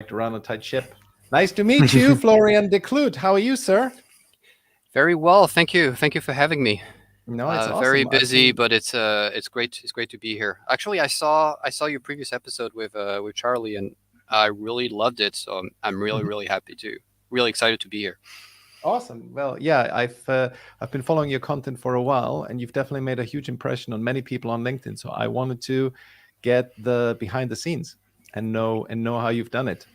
Around a tight ship. Nice to meet you, Florian Decludt. How are you, sir? Very well, thank you. Thank you for having me. No, it's Very awesome. I've busy, seen. but it's great. It's great to be here. Actually, I saw your previous episode with Charlie, and I really loved it. So I'm really Mhm. really happy to, really excited to be here. Awesome. Well, yeah, I've been following your content for a while, and you've definitely made a huge impression on many people on LinkedIn. So I wanted to get the behind the scenes and know how you've done it.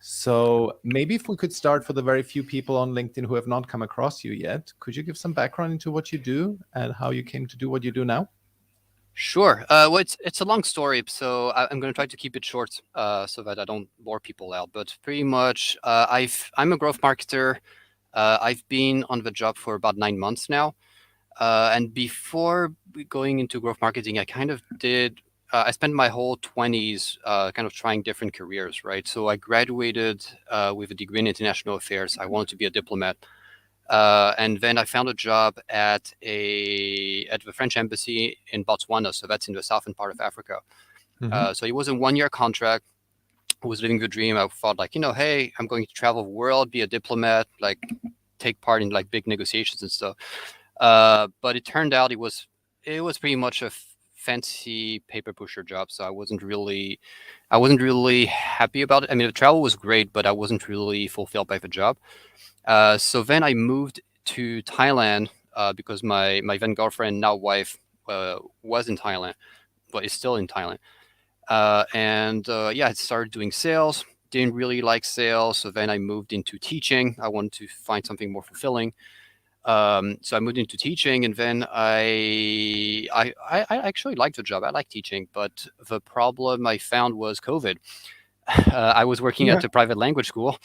So maybe if we could start for the very few people on LinkedIn who have not come across you yet, could you give some background into what you do and how you came to do what you do now? Sure. Well, it's a long story, so I'm going to try to keep it short, so that I don't bore people out. But pretty much, I'm a growth marketer. I've been on the job for about 9 months now. And before going into growth marketing, I kind of did. I spent my whole 20s kind of trying different careers, right? So I graduated with a degree in international affairs. I wanted to be a diplomat, and then I found a job at the French embassy in Botswana. So that's in the southern part of Africa. Hmm. So it was a 1 year contract. I was living the dream. I thought, like, hey, I'm going to travel the world, be a diplomat, like take part in like big negotiations and stuff. But it turned out it was pretty much a fancy paper pusher job. So I wasn't really happy about it. I mean, the travel was great, but I wasn't really fulfilled by the job. So then I moved to Thailand because my then girlfriend, now wife, was in Thailand, but is still in Thailand. And yeah, I started doing sales. Didn't really like sales, so then I moved into teaching. I wanted to find something more fulfilling. So I moved into teaching, and then I actually liked the job. I like teaching, but the problem I found was COVID. I was working Yeah. at a private language school,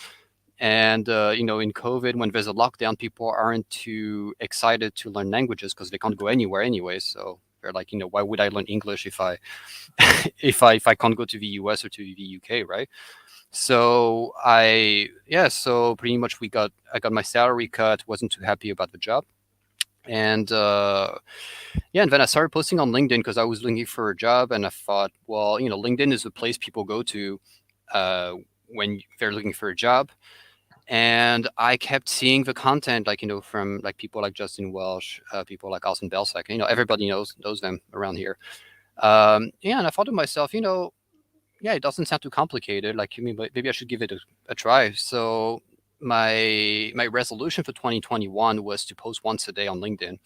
and in COVID, when there's a lockdown, people aren't too excited to learn languages because they can't go anywhere anyway. So they're like, why would I learn English if I if I can't go to the US or to the UK, right? So so pretty much I got my salary cut, wasn't too happy about the job. And then I started posting on LinkedIn because I was looking for a job, and I thought, well, LinkedIn is the place people go to uh, when they're looking for a job. And I kept seeing the content, like, from like people like Justin Welsh, people like Alison Belsack. Everybody knows them around here. Yeah, and I thought to myself, yeah, it doesn't sound too complicated. Like, maybe I should give it a try. So my resolution for 2021 was to post once a day on LinkedIn,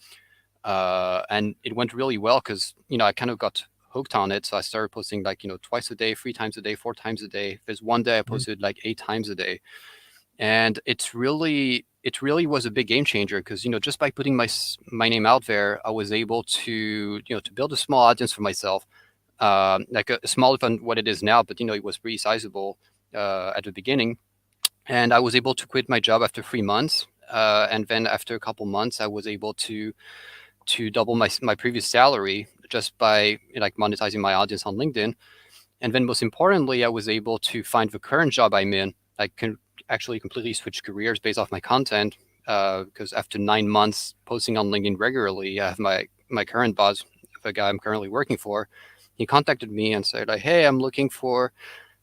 and it went really well because I kind of got hooked on it. So I started posting like twice a day, 3 times a day, 4 times a day. There's one day I Mhm. posted like 8 times a day, and it really was a big game changer because just by putting my name out there, I was able to build a small audience for myself, like smaller than what it is now, but it was pretty sizable at the beginning. And I was able to quit my job after 3 months, and then after a couple months, I was able to double my previous salary just by like monetizing my audience on LinkedIn. And then most importantly, I was able to find the current job I'm in. I can actually completely switch careers based off my content because after 9 months posting on LinkedIn regularly, I have my current boss, the guy I'm currently working for. He contacted me and said, like, "Hey, I'm looking for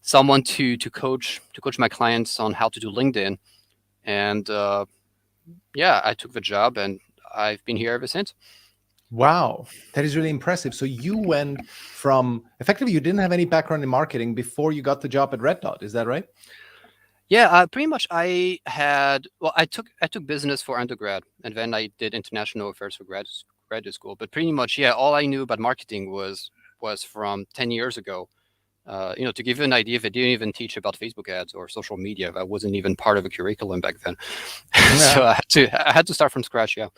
someone to coach my clients on how to do LinkedIn." And yeah, I took the job, and I've been here ever since. Wow, that is really impressive. So you went from effectively you didn't have any background in marketing before you got the job at Red Dot. Is that right? Yeah, pretty much. I took business for undergrad, and then I did international affairs for graduate school. But pretty much, yeah, all I knew about marketing was from 10 years ago. To give you an idea, they didn't even teach about Facebook ads or social media. That wasn't even part of a curriculum back then. Yeah. So I had to start from scratch. Yeah,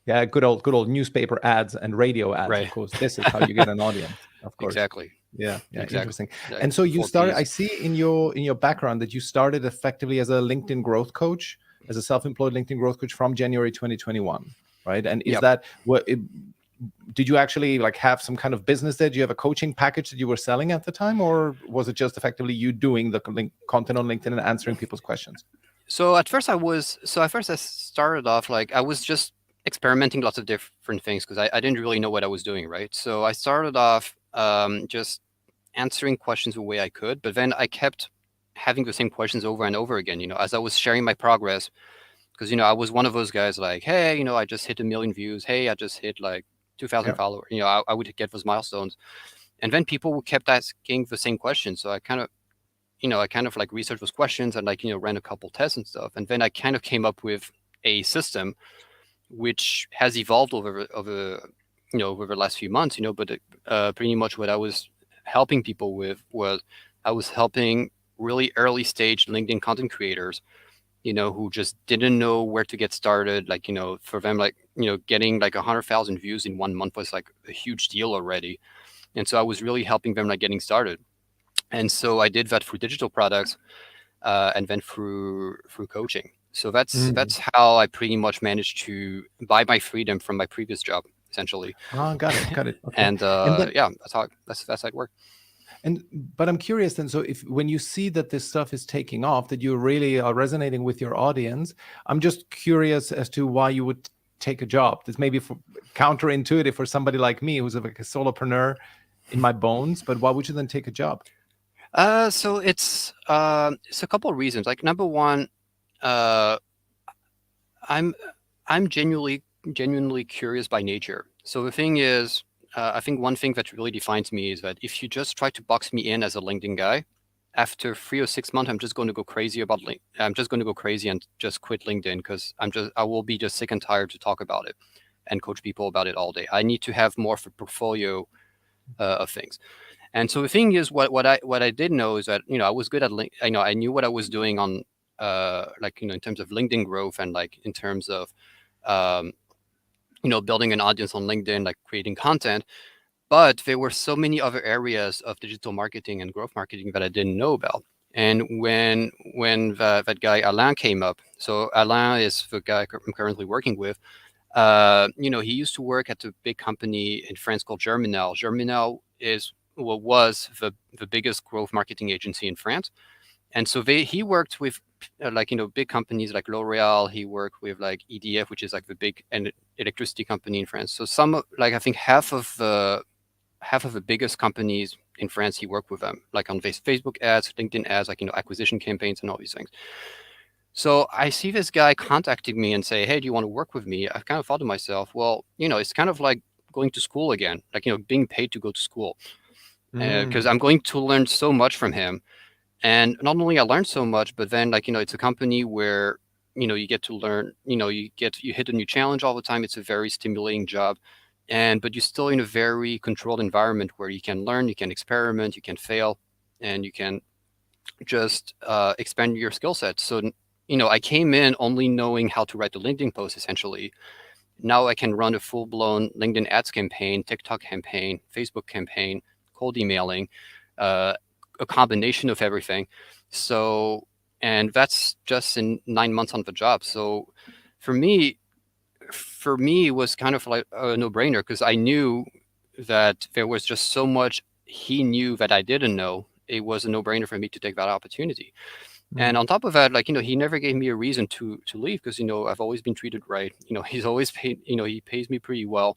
Yeah, good old newspaper ads and radio ads. Of right. course, this is how you get an audience. Of course. Exactly, Yeah, yeah, exactly. interesting. Like And so you four started. I P's. see in your background that you started effectively as a LinkedIn growth coach, as a self-employed LinkedIn growth coach from January 2021, right? And is Yep. that did you actually like have some kind of business there? Do you have a coaching package that you were selling at the time, or was it just effectively you doing the content on LinkedIn and answering people's questions? So at first I started off like I was just experimenting lots of different things because I didn't really know what I was doing, right? So I started off just answering questions the way I could, but then I kept having the same questions over and over again. As I was sharing my progress, because I was one of those guys like, hey, I just hit 1 million views. Hey, I just hit like 2,000 Yeah. followers. I would get those milestones, and then people kept asking the same questions. So I kind of like researched those questions and like ran a couple tests and stuff, and then I kind of came up with a system which has evolved over the last few months. But pretty much what I was helping people with was I was helping really early stage LinkedIn content creators, who just didn't know where to get started. Like, for them, like, getting like 100,000 views in 1 month was like a huge deal already. And so I was really helping them like getting started. And so I did that through digital products, and then through coaching. So that's Mm. that's how I pretty much managed to buy my freedom from my previous job, essentially. Ah, got it, got it. Okay. And And then, yeah, that's how it worked. and but I'm curious then. So, if when you see that this stuff is taking off, that you really are resonating with your audience, I'm just curious as to why you would take a job. This may be counterintuitive for somebody like me, who's like a solopreneur in my bones. But why would you then take a job? So it's a couple of reasons. Like, number one, uh, I'm I'm genuinely curious by nature. So the thing is, I think one thing that really defines me is that if you just try to box me in as a LinkedIn guy, after 3 or 6 months, I'm just going to go crazy I'm just going to go crazy and just quit LinkedIn, because I will be just sick and tired to talk about it and coach people about it all day. I need to have more of a portfolio of things. And so the thing is, what I did know is that I was good at I knew what I was doing on like in terms of LinkedIn growth, and like in terms of um, building an audience on LinkedIn, like creating content. But there were so many other areas of digital marketing and growth marketing that I didn't know about. And that guy Alain came up, so Alain is the guy I'm currently working with. He used to work at a big company in France called Germinal. Germinal was the biggest growth marketing agency in France. And so he worked with like big companies like L'Oreal. He worked with like EDF, which is like the big electricity company in France. So like I think half of the biggest companies in France, he worked with them, like on Facebook ads, LinkedIn ads, like acquisition campaigns and all these things. So I see this guy contacting me and say, "Hey, do you want to work with me?" I've kind of thought to myself, well, it's kind of like going to school again, like being paid to go to school, because Mm. I'm going to learn so much from him. And not only I learned so much, but then like it's a company where you get to learn. You hit a new challenge all the time. It's a very stimulating job, but you're still in a very controlled environment where you can learn, you can experiment, you can fail, and you can just expand your skill set. So I came in only knowing how to write a LinkedIn post, essentially. Now I can run a full-blown LinkedIn ads campaign, TikTok campaign, Facebook campaign, cold emailing, uh, a combination of everything. So, and that's just in 9 months on the job. So for me, it was kind of like a no-brainer, because I knew that there was just so much he knew that I didn't know. It was a no-brainer for me to take that opportunity. And Mm. on top of that, like he never gave me a reason to leave, because I've always been treated right. He's always paid. He pays me pretty well.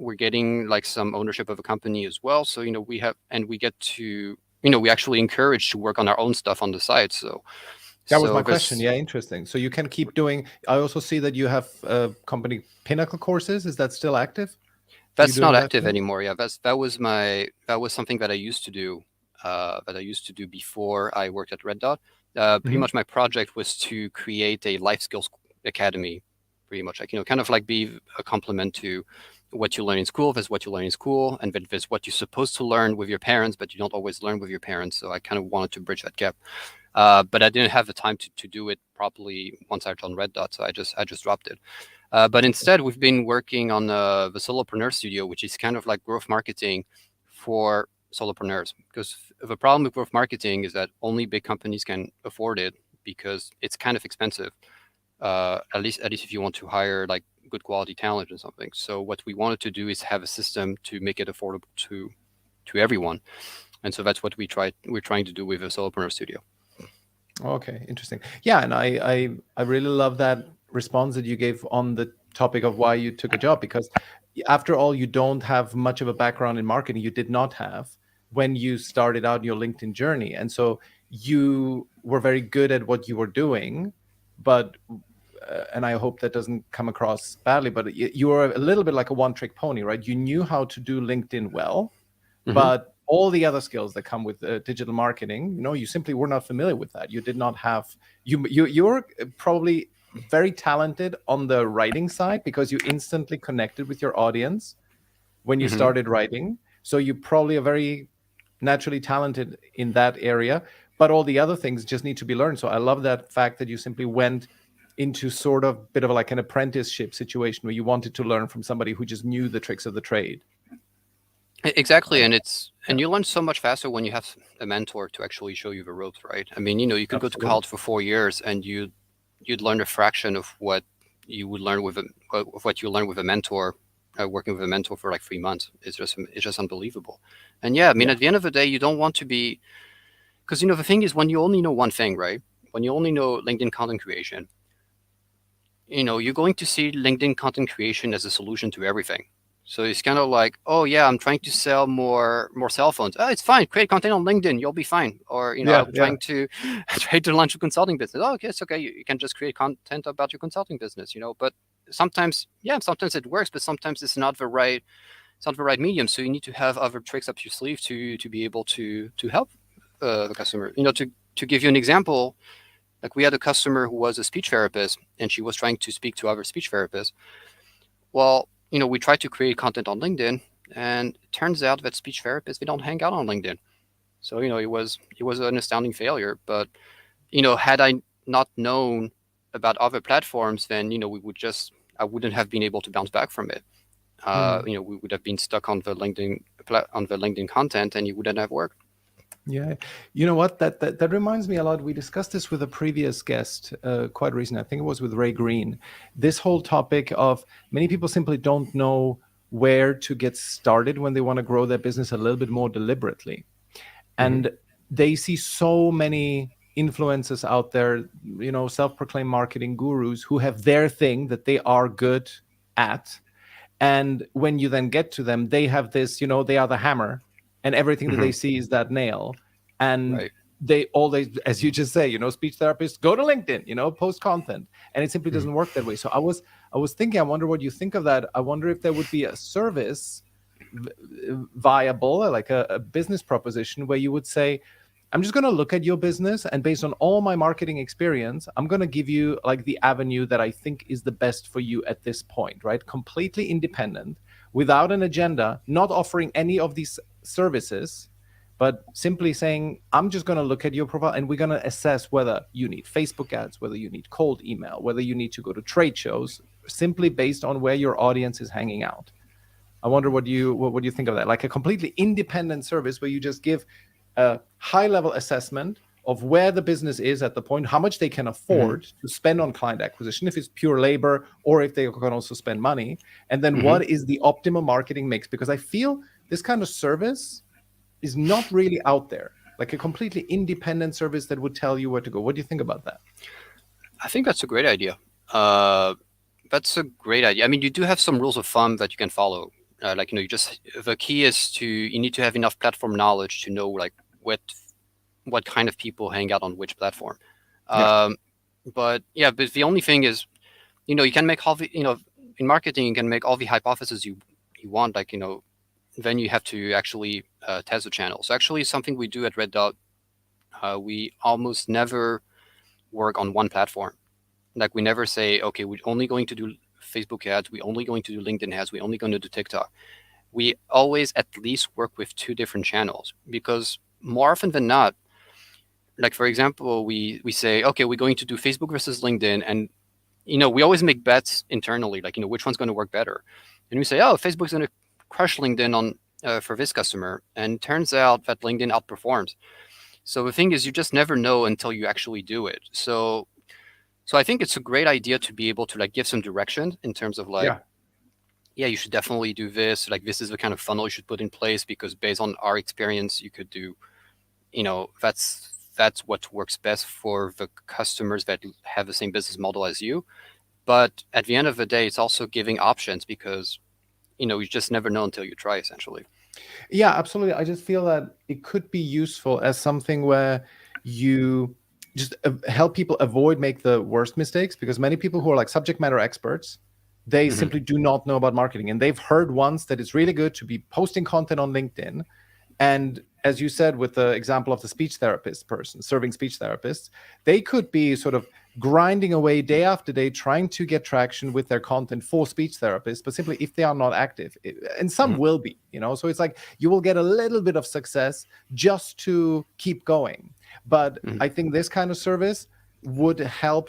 We're getting like some ownership of a company as well. So we get to we actually encourage to work on our own stuff on the side. So That was so my question. this Yeah, interesting. So you can keep doing. I also see that you have company Pinnacle courses. Is that still active? Are you That's not doing that active too? anymore. Yeah, that was something that I used to do. That I used to do before I worked at Red Dot. Pretty Hmm. much my project was to create a life skills academy. Pretty much like kind of like be a complement to what you learn in school. There's what you learn in school, and then there's what you're supposed to learn with your parents, but you don't always learn with your parents. So I kind of wanted to bridge that gap. But I didn't have the time to do it properly once I joined Red Dot, so I just dropped it. But instead, we've been working on the Solopreneur Studio, which is kind of like growth marketing for solopreneurs. Because the problem with growth marketing is that only big companies can afford it, because it's kind of expensive. At least if you want to hire like good quality talent or something. So what we wanted to do is have a system to make it affordable to everyone. And so that's what we're trying to do with the Solopreneur Studio. Okay, interesting. Yeah, and I really love that response that you gave on the topic of why you took a job, because after all, you don't have much of a background in marketing. You did not have. when you started out your LinkedIn journey. And so you were very good at what you were doing, but and I hope that doesn't come across badly, but you were a little bit like a one-trick pony, right? You knew how to do LinkedIn well, Mm-hmm. but all the other skills that come with digital marketing, you simply were not familiar with that. You did not have you're probably very talented on the writing side because you instantly connected with your audience when you Mm-hmm. started writing. So you probably are very naturally talented in that area, but all the other things just need to be learned. So I love that fact that you simply went into sort of bit of like an apprenticeship situation where you wanted to learn from somebody who just knew the tricks of the trade. Exactly, Right. and you learn so much faster when you have a mentor to actually show you the ropes, right? I mean, you could go to Absolutely. college for 4 years and you'd learn a fraction of what you would learn of what you learn with a mentor, working with a mentor for like 3 months. It's just unbelievable. And yeah, I mean, Yeah. at the end of the day, you don't want to be, because the thing is, when you only know one thing, right? When you only know LinkedIn content creation, you're going to see LinkedIn content creation as a solution to everything. So it's kind of like, oh yeah, I'm trying to sell more cell phones. Oh, it's fine. Create content on LinkedIn, you'll be fine. Or Yeah. I'm Yeah. trying to try to launch a consulting business. Oh, okay, it's okay. You can just create content about your consulting business. But sometimes, yeah, sometimes it works, but sometimes it's not the right medium. So you need to have other tricks up your sleeve to be able to help the customer. To give you an example, like we had a customer who was a speech therapist, and she was trying to speak to other speech therapists. Well, we tried to create content on LinkedIn, and it turns out that speech therapists, they don't hang out on LinkedIn. So it was an astounding failure. But had I not known about other platforms, then I wouldn't have been able to bounce back from it. Hmm. We would have been stuck on the LinkedIn content, and it wouldn't have worked. Yeah, you know what? That reminds me a lot. We discussed this with a previous guest quite recently. I think it was with Ray Green. This whole topic of many people simply don't know where to get started when they want to grow their business a little bit more deliberately, Hmm. and they see so many influencers out there, self-proclaimed marketing gurus who have their thing that they are good at, and when you then get to them, they have this, they are the hammer, and everything that Hmm. they see is that nail. And Right. they always, as you just say, speech therapists, go to LinkedIn, post content. And it simply Hmm. doesn't work that way. So I was thinking, I wonder what you think of that. I wonder if there would be a service viable, like a business proposition where you would say, I'm just going to look at your business, and based on all my marketing experience, I'm going to give you like the avenue that I think is the best for you at this point, right? Completely independent, without an agenda, not offering any of these services, but simply saying, I'm just going to look at your profile, and we're going to assess whether you need Facebook ads, whether you need cold email, whether you need to go to trade shows, simply based on where your audience is hanging out. I wonder what do you think of that? Like a completely independent service where you just give a high level assessment of where the business is at the point, how much they can Hmm. afford to spend on client acquisition, if it's pure labor or if they can also spend money, and then Hmm. what is the optimal marketing mix? Because I feel this kind of service is not really out there, like a completely independent service that would tell you where to go. What do you think about that? I think that's a great idea. Uh, That's a great idea. I mean, you do have some rules of thumb that you can follow. Like, the key is you need to have enough platform knowledge to know like what kind of people hang out on which platform. Yeah. Um, but yeah, but the only thing is, you can make all the, in marketing, you can make all the hypotheses you want. Like, then you have to actually test the channel. So actually, something we do at Red Dot, we almost never work on one platform. Like we never say, okay, we're only going to do Facebook ads, we're only going to do LinkedIn ads, we're only going to do TikTok. We always at least work with two different channels, because more often than not, like for example, we say, okay, we're going to do Facebook versus LinkedIn, and we always make bets internally, like which one's going to work better, and we say, oh, Facebook's going to crush LinkedIn on for this customer, and turns out that LinkedIn outperforms. So the thing is, you just never know until you actually do it. So I think it's a great idea to be able to like give some direction in terms of like, Yeah. yeah, you should definitely do this. Like this is the kind of funnel you should put in place, because based on our experience, you could do, that's what works best for the customers that have the same business model as you. But at the end of the day, it's also giving options, because you just never know until you try, essentially. Yeah, absolutely. I just feel that it could be useful as something where you just help people avoid make the worst mistakes, because many people who are like subject matter experts, they Hmm. simply do not know about marketing, and they've heard once that it's really good to be posting content on LinkedIn. And as you said, with the example of the speech therapist person serving speech therapists, they could be sort of grinding away day after day trying to get traction with their content for speech therapists, but simply if they are not active, and some Hmm. will be, so it's like you will get a little bit of success just to keep going. But Hmm. I think this kind of service would help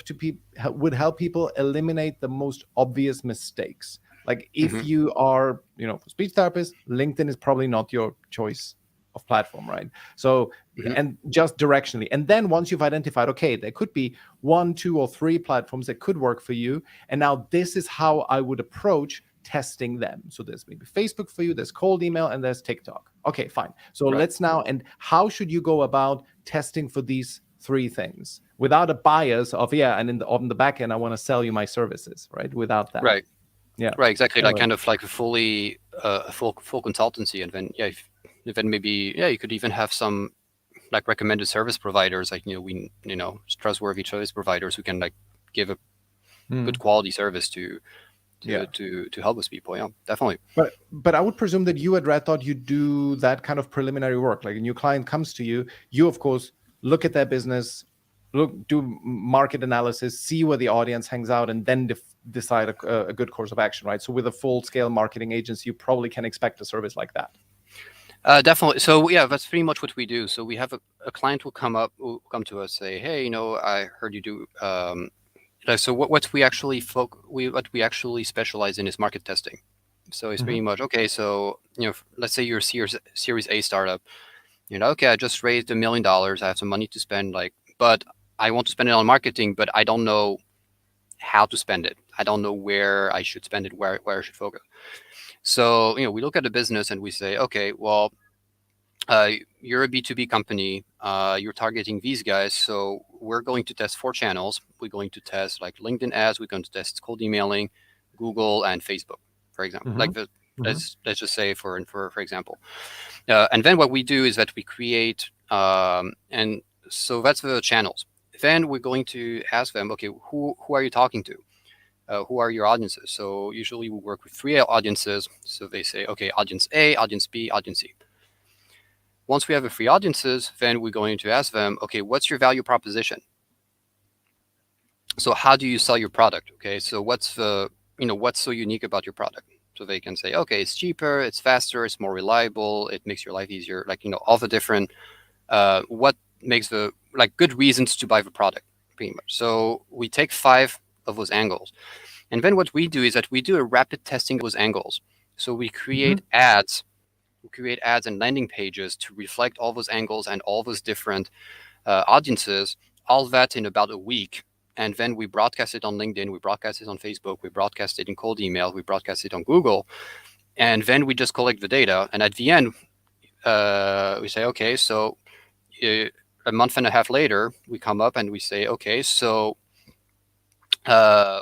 people eliminate the most obvious mistakes. Like if Hmm. you are, for speech therapist, LinkedIn is probably not your choice of platform, right? So, Hmm. and just directionally. And then once you've identified, okay, there could be one, two, or three platforms that could work for you. And now this is how I would approach testing them. So there's maybe Facebook for you, there's cold email, and there's TikTok. Okay, fine. So Right. let's now, and how should you go about testing for these three things without a bias of, yeah, and on the back end, I want to sell you my services, right? Without that. Right. Yeah. Right. Exactly. Like Oh, kind of like a fully a full consultancy, and then yeah, if then maybe yeah, you could even have some like recommended service providers, like trustworthy service providers who can like give a good mm, quality service to yeah. help those people. Yeah, definitely. But I would presume that you at Red Dot, you do that kind of preliminary work. Like a new client comes to you, you of course look at their business, do market analysis, see where the audience hangs out, and then decide a good course of action, right? So with a full scale marketing agency, you probably can expect a service like that. Definitely. So yeah, that's pretty much what we do. So we have a client will come to us, say, hey, I heard you do. So what we actually what we actually specialize in is market testing. So it's Hmm. pretty much okay. So let's say you're a Series A startup. Okay, I just raised $1 million. I have some money to spend, but I want to spend it on marketing, but I don't know how to spend it. I don't know where I should spend it, where I should focus. So we look at the business and we say, okay, well, you're a B2B company. You're targeting these guys. So we're going to test 4 channels. We're going to test like LinkedIn ads. We're going to test cold emailing, Google, and Facebook, for example. Hmm. Hmm. Let's just say for example. And then what we do is that we create, and so that's the channels. Then we're going to ask them, okay, who are you talking to? Who are your audiences? So usually we work with 3 audiences. So they say, okay, audience A, audience B, audience C. Once we have the 3 audiences, then we're going to ask them, okay, what's your value proposition? So how do you sell your product? Okay, so what's so unique about your product? So they can say, okay, it's cheaper, it's faster, it's more reliable, it makes your life easier. Like all the different what makes the like good reasons to buy the product, pretty much. So we take 5 of those angles, and then what we do is that we do a rapid testing of those angles. So we Hmm. create ads. We create ads and landing pages to reflect all those angles and all those different audiences, all that in about a week. And then we broadcast it on LinkedIn, we broadcast it on Facebook, we broadcast it in cold email, we broadcast it on Google. And then we just collect the data. And at the end, we say, okay, so uh, a month and a half later, we come up and we say, okay, so uh,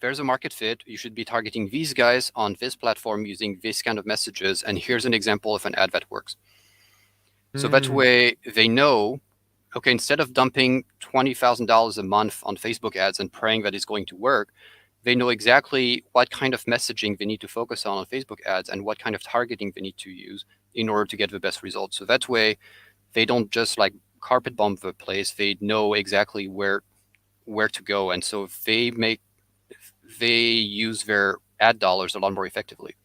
there's a market fit. You should be targeting these guys on this platform using this kind of messages. And here's an example of an ad that works. So that Mm. way they know, okay, instead of dumping $20,000 a month on Facebook ads and praying that it's going to work, they know exactly what kind of messaging they need to focus on Facebook ads and what kind of targeting they need to use in order to get the best results. So that way they don't just like carpet bomb the place. They know exactly where to go. And so they use their ad dollars a lot more effectively.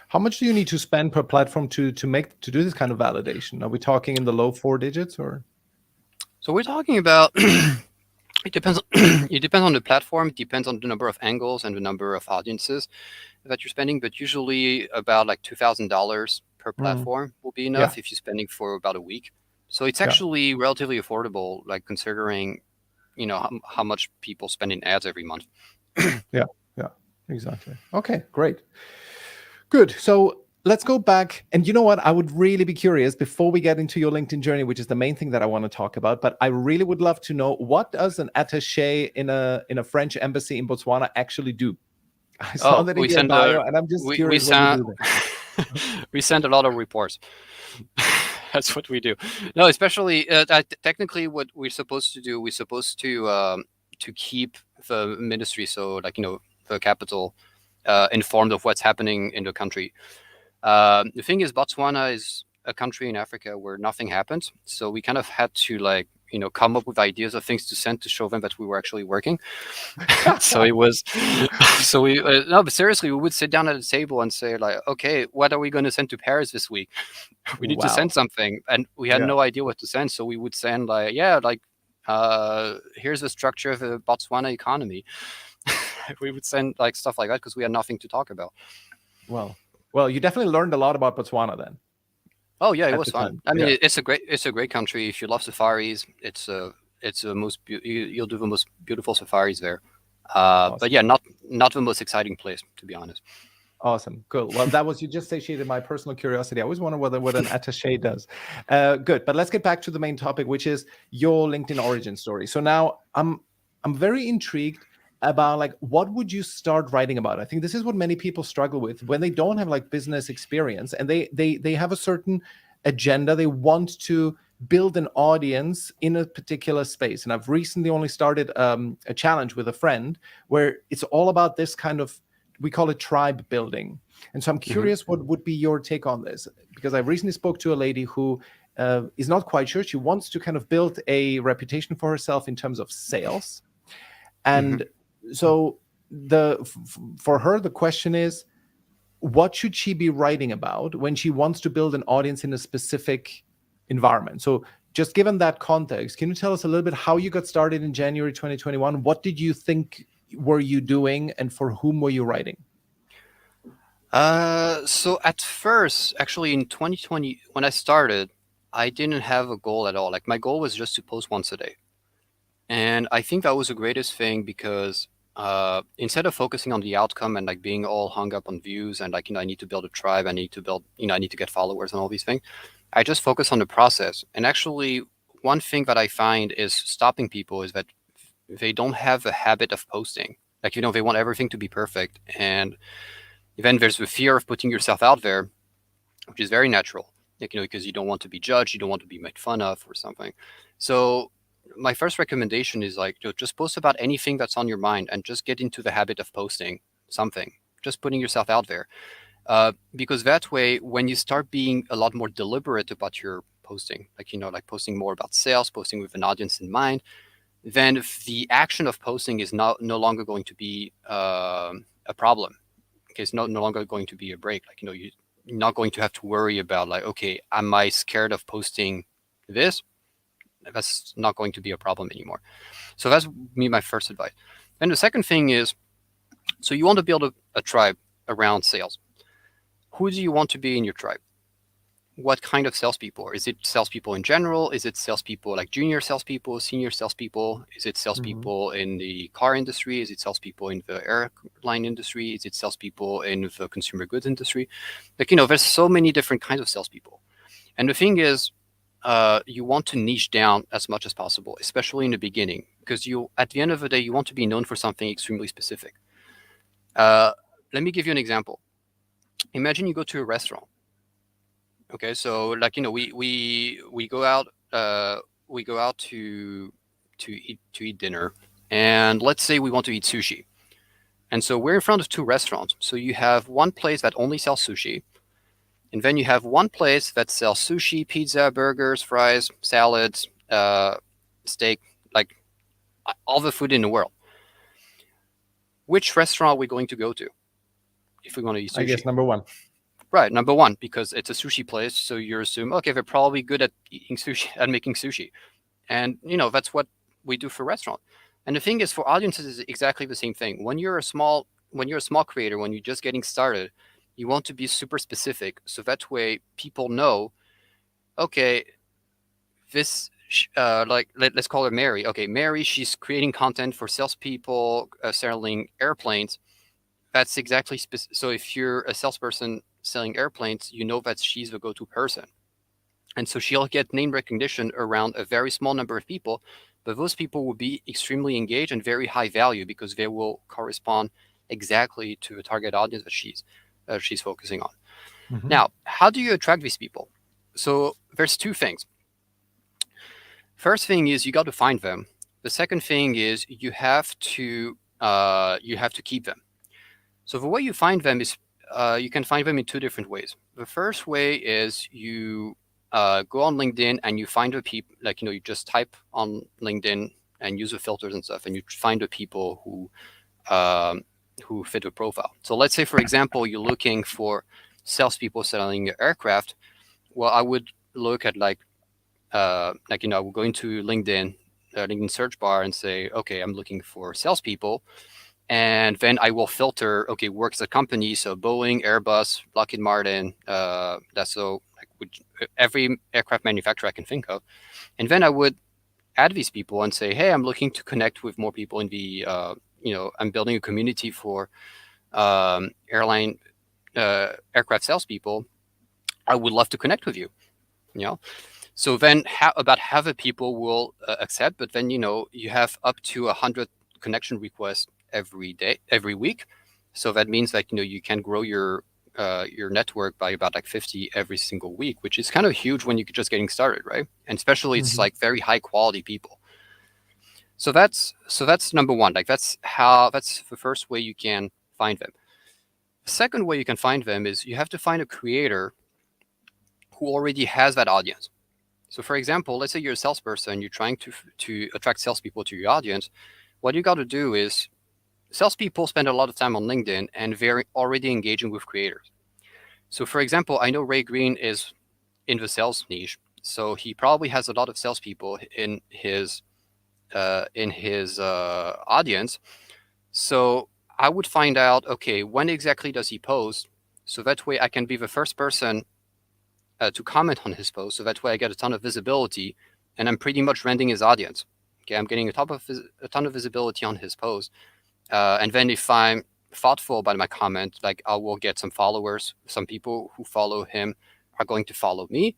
How much do you need to spend per platform to do this kind of validation? Are we talking in the low 4 digits or? So we're talking about it depends it depends on the platform, it depends on the number of angles and the number of audiences that you're spending, but usually about like $2,000 per Mm. platform will be Yeah, enough if you're spending for about a week. So it's yeah, actually relatively affordable, like considering how much people spend in ads every month. yeah, yeah, exactly. Okay, great. Good. So let's go back. And you know what? I would really be curious before we get into your LinkedIn journey, which is the main thing that I want to talk about. But I really would love to know, what does an attaché in a French embassy in Botswana actually do? I saw Oh, that in we your send bio, and I'm just we curious what you send do there. We send a lot of reports. That's what we do. No, especially technically, what we're supposed to do, we're supposed to keep the ministry, so like the capital, informed of what's happening in the country. The thing is, Botswana is a country in Africa where nothing happens, so we kind of had to like come up with ideas of things to send to show them that we were actually working. So it was, so we no, but seriously, we would sit down at a table and say like, okay, what are we going to send to Paris this week? We need to Wow. send something, and we had Yeah. no idea what to send, so we would send like, yeah, like here's the structure of the Botswana economy. We would send like stuff like that because we had nothing to talk about. Well, well, you definitely learned a lot about Botswana then Oh yeah, it at was the fun. time. I mean, Yeah. it's a great country. If you love safaris, it's the most you'll do the most beautiful safaris there. But Awesome. yeah, not the most exciting place, to be honest. Awesome. Cool. Well, that was, you just satiated my personal curiosity. I always wonder what an attaché does. Good. But let's get back to the main topic, which is your LinkedIn origin story. So now I'm very intrigued about like what would you start writing about? I think this is what many people struggle with when they don't have like business experience and they have a certain agenda. They want to build an audience in a particular space. And I've recently only started a challenge with a friend where it's all about this kind of, we call it tribe building. And so I'm Hmm. curious, what would be your take on this? Because I recently spoke to a lady who is not quite sure. She wants to kind of build a reputation for herself in terms of sales. Hmm. And so for her, the question is, what should she be writing about when she wants to build an audience in a specific environment? So just given that context, can you tell us a little bit how you got started in January 2021? What did you think were you doing and for whom were you writing? So at first, actually in 2020, when I started, I didn't have a goal at all. Like my goal was just to post once a day. And I think that was the greatest thing because instead of focusing on the outcome and like being all hung up on views and like, I need to build a tribe, I need to build, I need to get followers and all these things, I just focus on the process. And actually, one thing that I find is stopping people is that they don't have a habit of posting. Like, they want everything to be perfect. And then there's the fear of putting yourself out there, which is very natural, like, because you don't want to be judged, you don't want to be made fun of or something. So my first recommendation is like, just post about anything that's on your mind and just get into the habit of posting something, just putting yourself out there. Because that way, when you start being a lot more deliberate about your posting, like, like posting more about sales, posting with an audience in mind, then the action of posting is no longer going to be a problem. Okay, it's no longer going to be a break. Like, you're not going to have to worry about like, okay, am I scared of posting this? That's not going to be a problem anymore. So that's my first advice. And the second thing is, so you want to build a tribe around sales. Who do you want to be in your tribe? What kind of salespeople? Is it salespeople in general? Is it salespeople like junior salespeople, senior salespeople? Is it Mm-hmm. salespeople in the car industry? Is it salespeople in the airline industry? Is it salespeople in the consumer goods industry? Like, there's so many different kinds of salespeople. And the thing is, you want to niche down as much as possible, especially in the beginning, because at the end of the day, you want to be known for something extremely specific. Uh, Let me give you an example. Imagine you go to a restaurant. Okay, so like, we go out to eat dinner, and let's say we want to eat sushi. And so we're in front of two restaurants. So you have one place that only sells sushi, and then you have one place that sells sushi, pizza, burgers, fries, salads, steak, like all the food in the world. Which restaurant are we going to go to if we want to eat I guess sushi? number one. Right, number one, because it's a sushi place, so you assume, okay, they're probably good at eating sushi, at making sushi. And that's what we do for restaurants. And the thing is, for audiences, is exactly the same thing. When you're a small creator, when you're just getting started, you want to be super specific, so that way people know, okay, this like let's call her Mary. Okay, Mary, she's creating content for salespeople selling airplanes. That's exactly so. If you're a salesperson selling airplanes, you know that she's the go-to person. And so she'll get name recognition around a very small number of people, but those people will be extremely engaged and very high value because they will correspond exactly to the target audience that she's focusing on. Mm-hmm. Now, how do you attract these people? So there's two things. First thing is you got to find them. The second thing is you have to keep them. So the way you find them is you can find them in two different ways. The first way is you go on LinkedIn and you find the people, like, you just type on LinkedIn and use the filters and stuff, and you find the people who fit the profile. So let's say, for example, you're looking for salespeople selling aircraft. Well, I would look at I would go into LinkedIn search bar and say, okay, I'm looking for salespeople. And then I will filter, okay, works at companies, so Boeing, Airbus, Lockheed Martin, Dassault, every aircraft manufacturer I can think of. And then I would add these people and say, hey, I'm looking to connect with more people in the, I'm building a community for airline aircraft salespeople. I would love to connect with you, you know. So then about half the people will accept, but then, you have up to 100 connection requests every week. So that means that, you can grow your network by about like 50 every single week, which is kind of huge when you're just getting started, right? And especially it's Mm-hmm. like very high quality people. So that's number one. Like that's the first way you can find them. The second way you can find them is you have to find a creator who already has that audience. So for example, let's say you're a salesperson, you're trying to attract salespeople to your audience. What you got to do is salespeople spend a lot of time on LinkedIn and they're already engaging with creators. So for example, I know Ray Green is in the sales niche, so he probably has a lot of salespeople in his audience. So I would find out, okay, when exactly does he post? So that way I can be the first person to comment on his post. So that way I get a ton of visibility, and I'm pretty much renting his audience. Okay, I'm getting a ton of visibility on his post, and then if I'm thoughtful about my comment, like I will get some followers. Some people who follow him are going to follow me,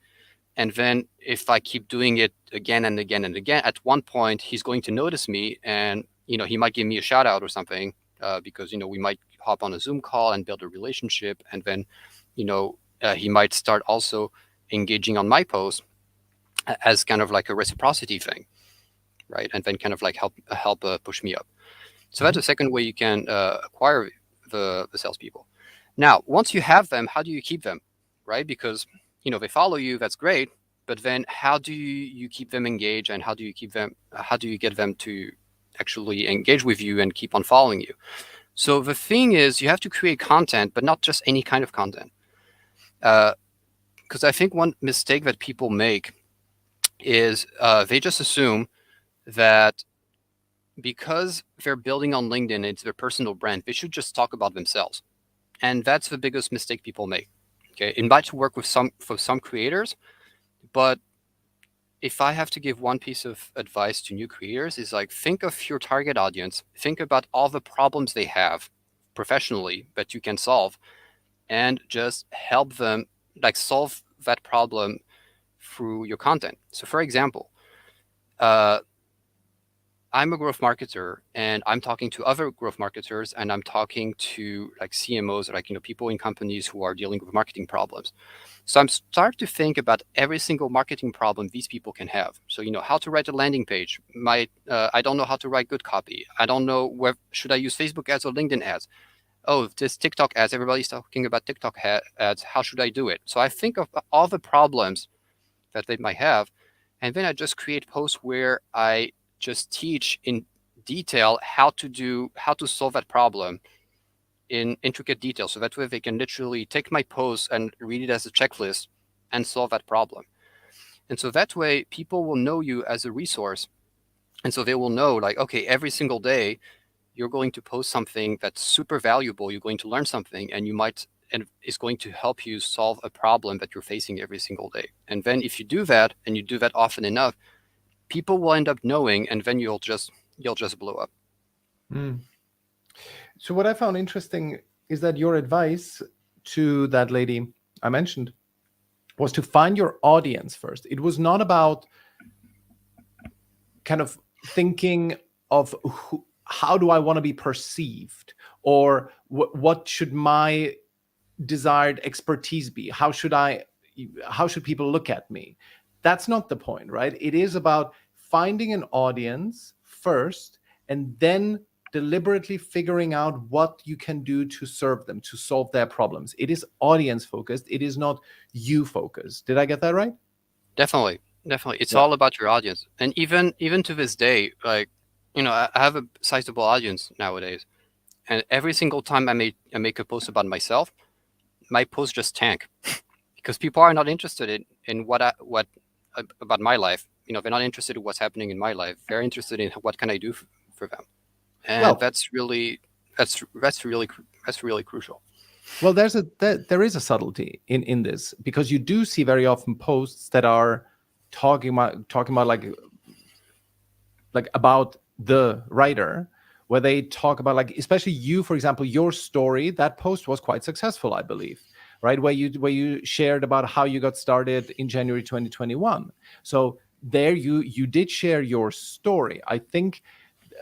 and then if I keep doing it again and again and again, at one point he's going to notice me, and he might give me a shout out or something, because we might hop on a Zoom call and build a relationship, and then he might start also engaging on my post as kind of like a reciprocity thing, right? And then kind of like help push me up. So that's Mm-hmm. the second way you can acquire the salespeople. Now, once you have them, how do you keep them, right? Because they follow you, that's great, but then how do you keep them engaged, and how do you get them to actually engage with you and keep on following you? So the thing is, you have to create content, but not just any kind of content. Because I think one mistake that people make is they just assume that because they're building on LinkedIn, it's their personal brand, they should just talk about themselves. And that's the biggest mistake people make. Okay, it might work for some creators, but if I have to give one piece of advice to new creators, is like, think of your target audience, think about all the problems they have professionally that you can solve, and just help them like solve that problem through your content. So for example, uh, I'm a growth marketer and I'm talking to other growth marketers, and I'm talking to like CMOs, like people in companies who are dealing with marketing problems. So I'm start to think about every single marketing problem these people can have. So how to write a landing page. I don't know how to write good copy. I don't know where should I use Facebook ads or LinkedIn ads. Oh, this TikTok ads. Everybody's talking about TikTok ads. How should I do it? So I think of all the problems that they might have, and then I just create posts where I just teach in detail how to solve that problem in intricate detail, so that way they can literally take my post and read it as a checklist and solve that problem. And so that way people will know you as a resource, and so they will know, like, okay, every single day you're going to post something that's super valuable, you're going to learn something, and it's going to help you solve a problem that you're facing every single day. And then if you do that, and you do that often enough, people will end up knowing, and then you'll just blow up. Mm. So what I found interesting is that your advice to that lady I mentioned was to find your audience first. It was not about kind of thinking of how do I want to be perceived, or what should my desired expertise be? How should people look at me? That's not the point, right? It is about finding an audience first and then deliberately figuring out what you can do to serve them, to solve their problems. It is audience focused. It is not you focused. Did I get that right? Definitely, definitely. It's Yeah. all about your audience. And even to this day, like, I have a sizable audience nowadays, and every single time I make a post about myself, my posts just tank because people are not interested in what about my life. They're not interested in what's happening in my life. They're interested in what can I do for them, and Well, that's really crucial. well, there is a subtlety in this, because you do see very often posts that are talking about like about the writer, where they talk about, like, especially you, for example, your story. That post was quite successful, I believe, right? Where you shared about how you got started in January 2021. So there you did share your story. I think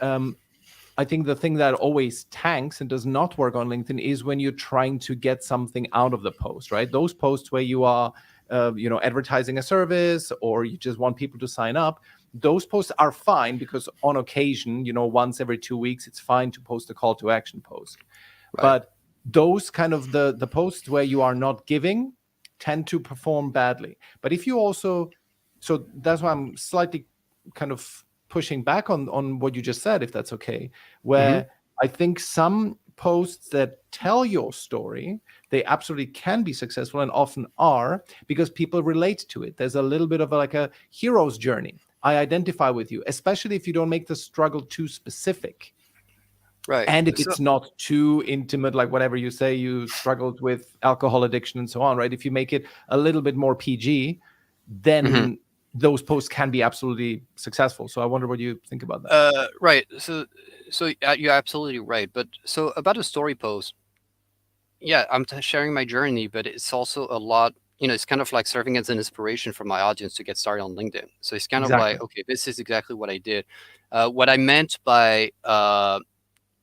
the thing that always tanks and does not work on LinkedIn is when you're trying to get something out of the post, right? Those posts where you are, advertising a service, or you just want people to sign up. Those posts are fine, because on occasion, once every 2 weeks, it's fine to post a call to action post. Right. But those kind of the posts where you are not giving tend to perform badly. But if you also, so that's why I'm slightly kind of pushing back on what you just said, if that's okay, Hmm. where I think some posts that tell your story, they absolutely can be successful, and often are, because people relate to it. There's a little bit of like a hero's journey. I identify with you, especially if you don't make the struggle too specific. Right. And if So. it's not too intimate, like whatever you say, you struggled with alcohol addiction and so on, right? If you make it a little bit more PG, Mhm. then those posts can be absolutely successful. So I wonder what you think about that. Right. So you're absolutely right. But so about a story post, yeah, I'm sharing my journey, but it's also a lot. It's kind of like serving as an inspiration for my audience to get started on LinkedIn. So it's kind of Exactly. like, okay, this is exactly what I did. What I meant by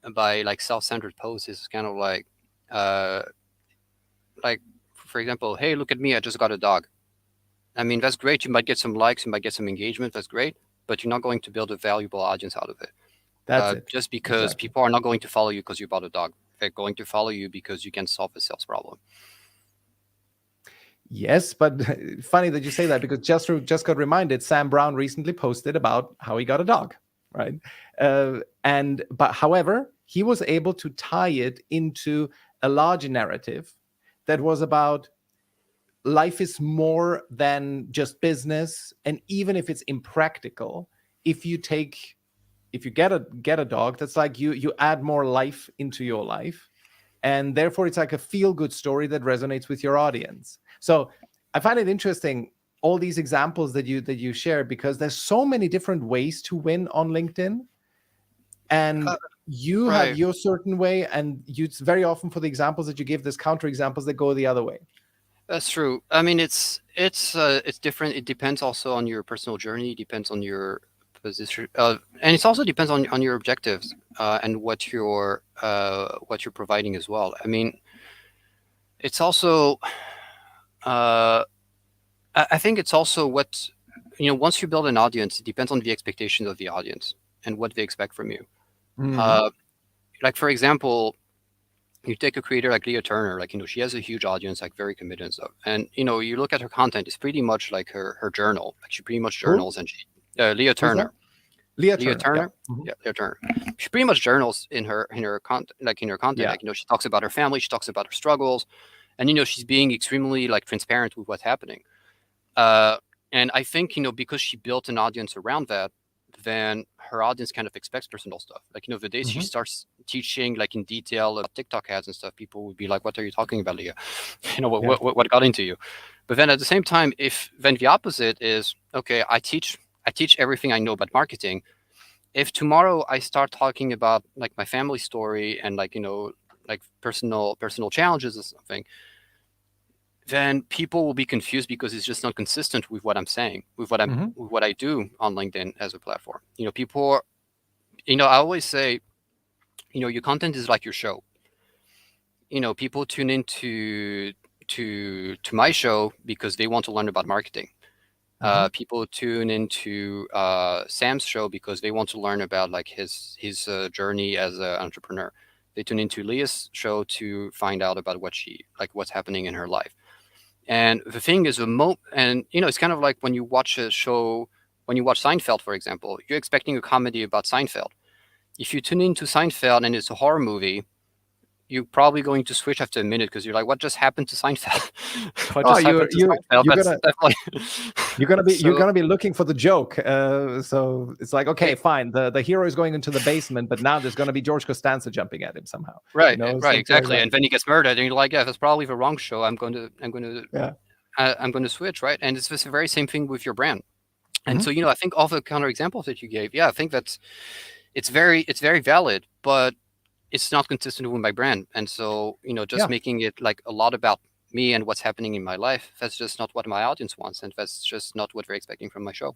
like self-centered posts is kind of uh, like, for example, hey, look at me, I just got a dog. I mean, that's great. You might get some likes, you might get some engagement. That's great, but you're not going to build a valuable audience out of it. That's it. Just because Exactly. people are not going to follow you because you bought a dog. They're going to follow you because you can solve a sales problem. Yes, but funny that you say that, because just got reminded, Sam Brown recently posted about how he got a dog, right? But however, he was able to tie it into a larger narrative that was about life is more than just business, and even if it's impractical, if you get a dog, that's like you add more life into your life, and therefore it's like a feel good story that resonates with your audience. So I find it interesting, all these examples that you share, because there's so many different ways to win on LinkedIn, Uh, and you have right. your certain way, and it's very often, for the examples that you give, there's counter examples that go the other way. That's true. I mean, it's different. It depends also on your personal journey. It depends on your position, and it also depends on your objectives and what you're providing as well. I mean, it's also uh, I think it's also what once you build an audience, it depends on the expectations of the audience and what they expect from you. Hmm. Uh, like for example, you take a creator like Leah Turner, like she has a huge audience, like very committed and stuff. And you look at her content, it's pretty much like her journal. Like she pretty much Who? journals, and Leah Who's that? Turner, Leah Leah Turner. Yeah. Turner, Mhm. yeah, Leah Turner. She pretty much journals in her content, like in her content. Yeah. Like she talks about her family, she talks about her struggles, and she's being extremely like transparent with what's happening. Uh, and I think because she built an audience around that, then her audience kind of expects personal stuff. Like the day she Hmm. starts teaching like in detail about TikTok ads and stuff, people would be like, "What are you talking about, Leah? Yeah. What got into you?" But then at the same time, if then the opposite is okay, I teach everything I know about marketing. If tomorrow I start talking about like my family story and like like personal challenges or something, then people will be confused because it's just not consistent with what I'm saying, Hmm. with what I do on LinkedIn as a platform. People I always say, your content is like your show. people tune into to my show because they want to learn about marketing. Hmm. People tune into Sam's show because they want to learn about like his journey as an entrepreneur. They tune into Leah's show to find out about what's happening in her life. And the thing is, and it's kind of like when you watch a show, when you watch Seinfeld, for example, you're expecting a comedy about Seinfeld. If you tune into Seinfeld and it's a horror movie, you're probably going to switch after a minute because you're like, what just happened to Seinfeld? What Oh, just happened to Seinfeld? you're That's gonna definitely you're so gonna be looking for the joke. So it's like, okay, it, fine. The hero is going into the basement, but now there's gonna be George Costanza jumping at him somehow. right, right, Something like exactly. that. And then he gets murdered, and you're like, yeah, that's probably the wrong show. Yeah. I'm going to switch, right? And it's the very same thing with your brand. And Hmm. so, I think all the counter examples that you gave, yeah, I think that's it's very valid, but it's not consistent with my brand. And so, just Yeah. making it like a lot about me and what's happening in my life, that's just not what my audience wants, and that's just not what they're expecting from my show.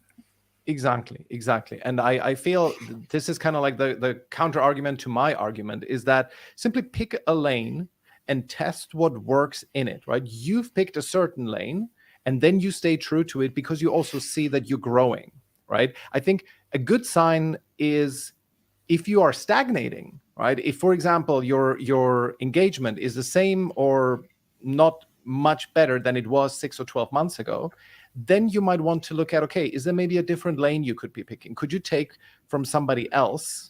Exactly, exactly. And I feel this is kind of like the counter argument to my argument is that simply pick a lane and test what works in it, right? You've picked a certain lane and then you stay true to it because you also see that you're growing, right? I think a good sign is if you are stagnating, right? If, for example, your engagement is the same or not much better than it was 6 or 12 months ago, then you might want to look at, okay, is there maybe a different lane you could be picking? Could you take from somebody else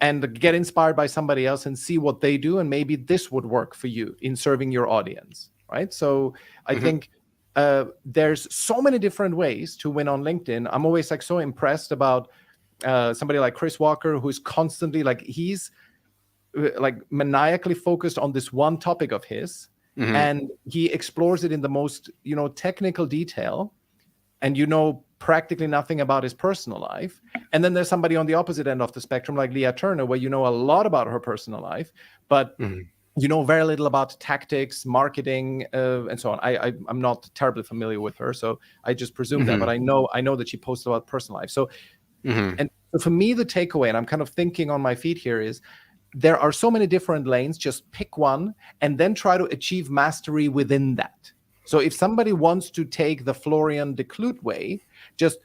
and get inspired by somebody else and see what they do, and maybe this would work for you in serving your audience, right? So I Hmm. think there's so many different ways to win on LinkedIn. I'm always like so impressed about somebody like Chris Walker, who's constantly like he's like maniacally focused on this one topic of his, Hmm. and he explores it in the most technical detail, and practically nothing about his personal life. And then there's somebody on the opposite end of the spectrum like Leah Turner, where you know a lot about her personal life, but Hmm. you know very little about tactics, marketing, and so on. I'm not terribly familiar with her, so I just presume that, Hmm. but I know that she posts about personal life. So, Hmm. and for me, the takeaway, and I'm kind of thinking on my feet here, is there are so many different lanes. Just pick one and then try to achieve mastery within that. So if somebody wants to take the Florian Decludt way, just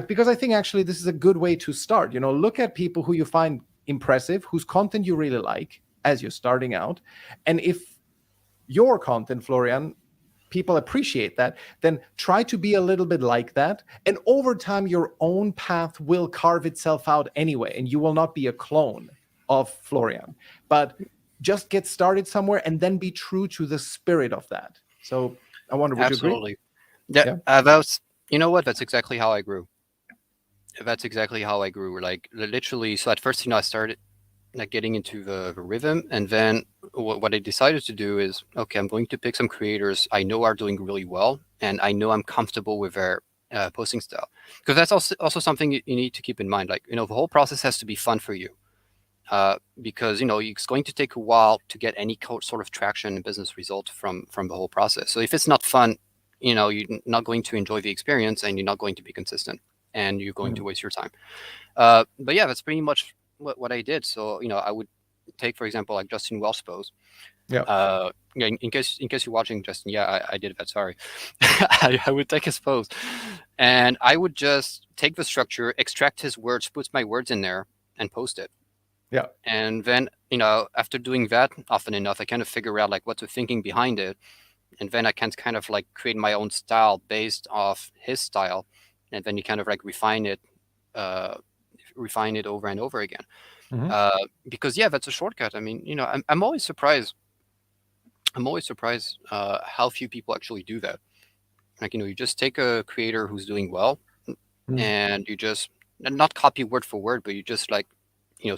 because I think actually this is a good way to start. Look at people who you find impressive, whose content you really like as you're starting out. And if your content, Florian, people appreciate that, then try to be a little bit like that. And over time, your own path will carve itself out anyway, and you will not be a clone of Florian. But just get started somewhere and then be true to the spirit of that. So I wonder, would you agree? Absolutely. Yeah, Yeah. that's you know what? That's exactly how I grew. That's exactly how I grew. Like literally, so at first, I started like getting into the rhythm, and then what I decided to do is, okay, I'm going to pick some creators I know are doing really well, and I know I'm comfortable with their posting style, because that's also something you need to keep in mind. Like the whole process has to be fun for you, because it's going to take a while to get any sort of traction and business result from the whole process. So if it's not fun, you're not going to enjoy the experience, and you're not going to be consistent, and you're going to Mm. waste your time. But yeah, that's pretty much what I did. So I would take, for example, like Justin Welsh pose. Yeah. Yeah, in case you're watching, Justin, yeah, I did that. Sorry, I would take his pose, and I would just take the structure, extract his words, put my words in there, and post it. Yeah. And then after doing that often enough, I kind of figure out like what's the thinking behind it, and then I can kind of like create my own style based off his style, and then you kind of like uh, refine it over and over again. Hmm. Because yeah, that's a shortcut. I mean, I'm always surprised. I'm always surprised how few people actually do that. Like you just take a creator who's doing well, Mm. and you just not copy word for word, but you just like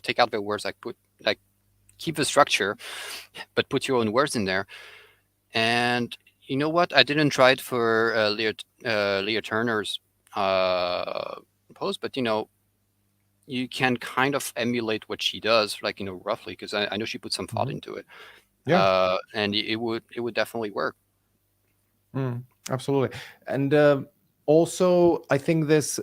take out their words, like put like keep the structure, but put your own words in there. And you know what? I didn't try it for Leah Turner's post, but you can kind of emulate what she does, like roughly, because I know she put some thought Hmm. into it, Yeah. and it would definitely work. Mm. Absolutely. And also, I think this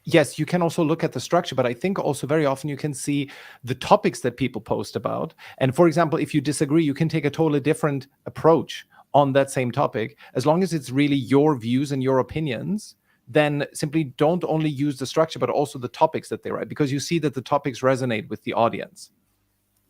yes, you can also look at the structure, but I think also very often you can see the topics that people post about. And for example, if you disagree, you can take a totally different approach on that same topic. As long as it's really your views and your opinions, then simply don't only use the structure, but also the topics that they write, because you see that the topics resonate with the audience.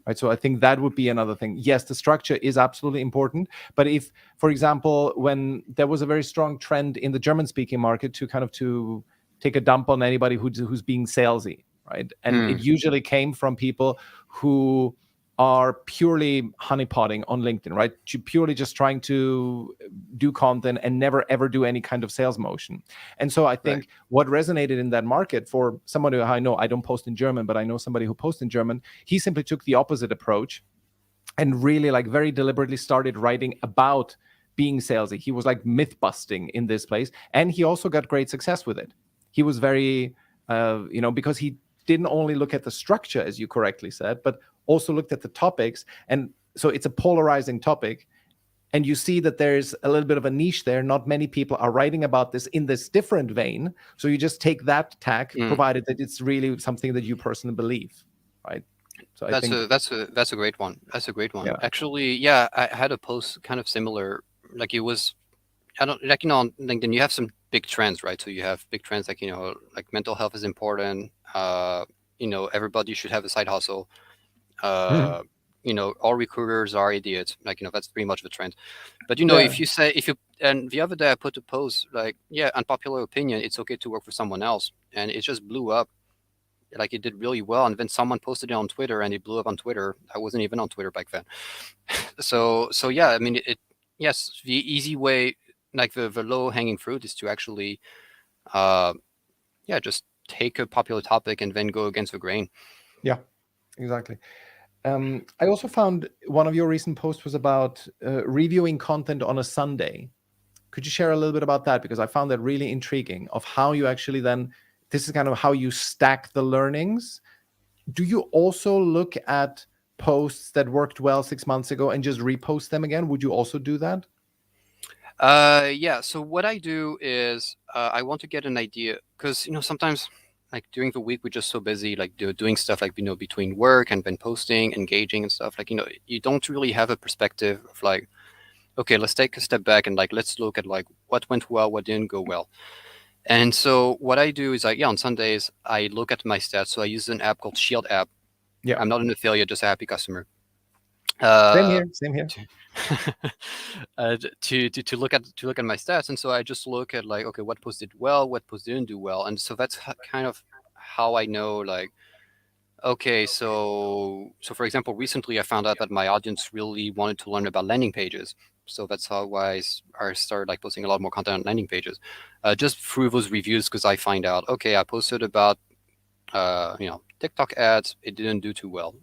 Right. So I think that would be another thing. Yes, the structure is absolutely important. But if, for example, when there was a very strong trend in the German speaking market to take a dump on anybody who's being salesy, right? And it usually came from people who are purely honeypotting on LinkedIn, right? Purely just trying to do content and never ever do any kind of sales motion. And so I think what resonated in that market for somebody who I know, I don't post in German, but I know somebody who posts in German, he simply took the opposite approach and really like very deliberately started writing about being salesy. He was like myth busting in this place. And he also got great success with it. He was very, because he didn't only look at the structure, as you correctly said, but also looked at the topics. And so it's a polarizing topic. And you see that there's a little bit of a niche there. Not many people are writing about this in this different vein. So you just take that tack, provided that it's really something that you personally believe, right? So I think that's a great one. That's a great one. Yeah. Actually, yeah, I had a post kind of similar. Like it was, I don't like on LinkedIn you have some big trends, right? So you have big trends like like mental health is important. Everybody should have a side hustle. All recruiters are idiots. Like that's pretty much the trend. But and the other day I put a post like, yeah, unpopular opinion, it's okay to work for someone else, and it just blew up. Like it did really well, and then someone posted it on Twitter, and it blew up on Twitter. I wasn't even on Twitter back then. So yeah, I mean, yes, the easy way, like the low hanging fruit, is to actually, just take a popular topic and then go against the grain. Yeah, exactly. I also found one of your recent posts was about reviewing content on a Sunday. Could you share a little bit about that? Because I found that really intriguing of how you actually then, this is kind of how you stack the learnings. Do you also look at posts that worked well 6 months ago and just repost them again? Would you also do that? Yeah. So what I do is I want to get an idea, because sometimes like during the week we're just so busy, like doing stuff like between work and then posting, engaging and stuff. Like you don't really have a perspective of like, okay, let's take a step back and like let's look at like what went well, what didn't go well. And so what I do is on Sundays I look at my stats. So I use an app called Shield app. Yeah, I'm not an affiliate, just a happy customer. Same here. To look at my stats, and so I just look at like, okay, what post did well, what post didn't do well, and so that's kind of how I know, like, okay, so for example, recently I found out that my audience really wanted to learn about landing pages, so that's how I started like posting a lot more content on landing pages, just through those reviews, because I find out, okay, I posted about TikTok ads, it didn't do too well.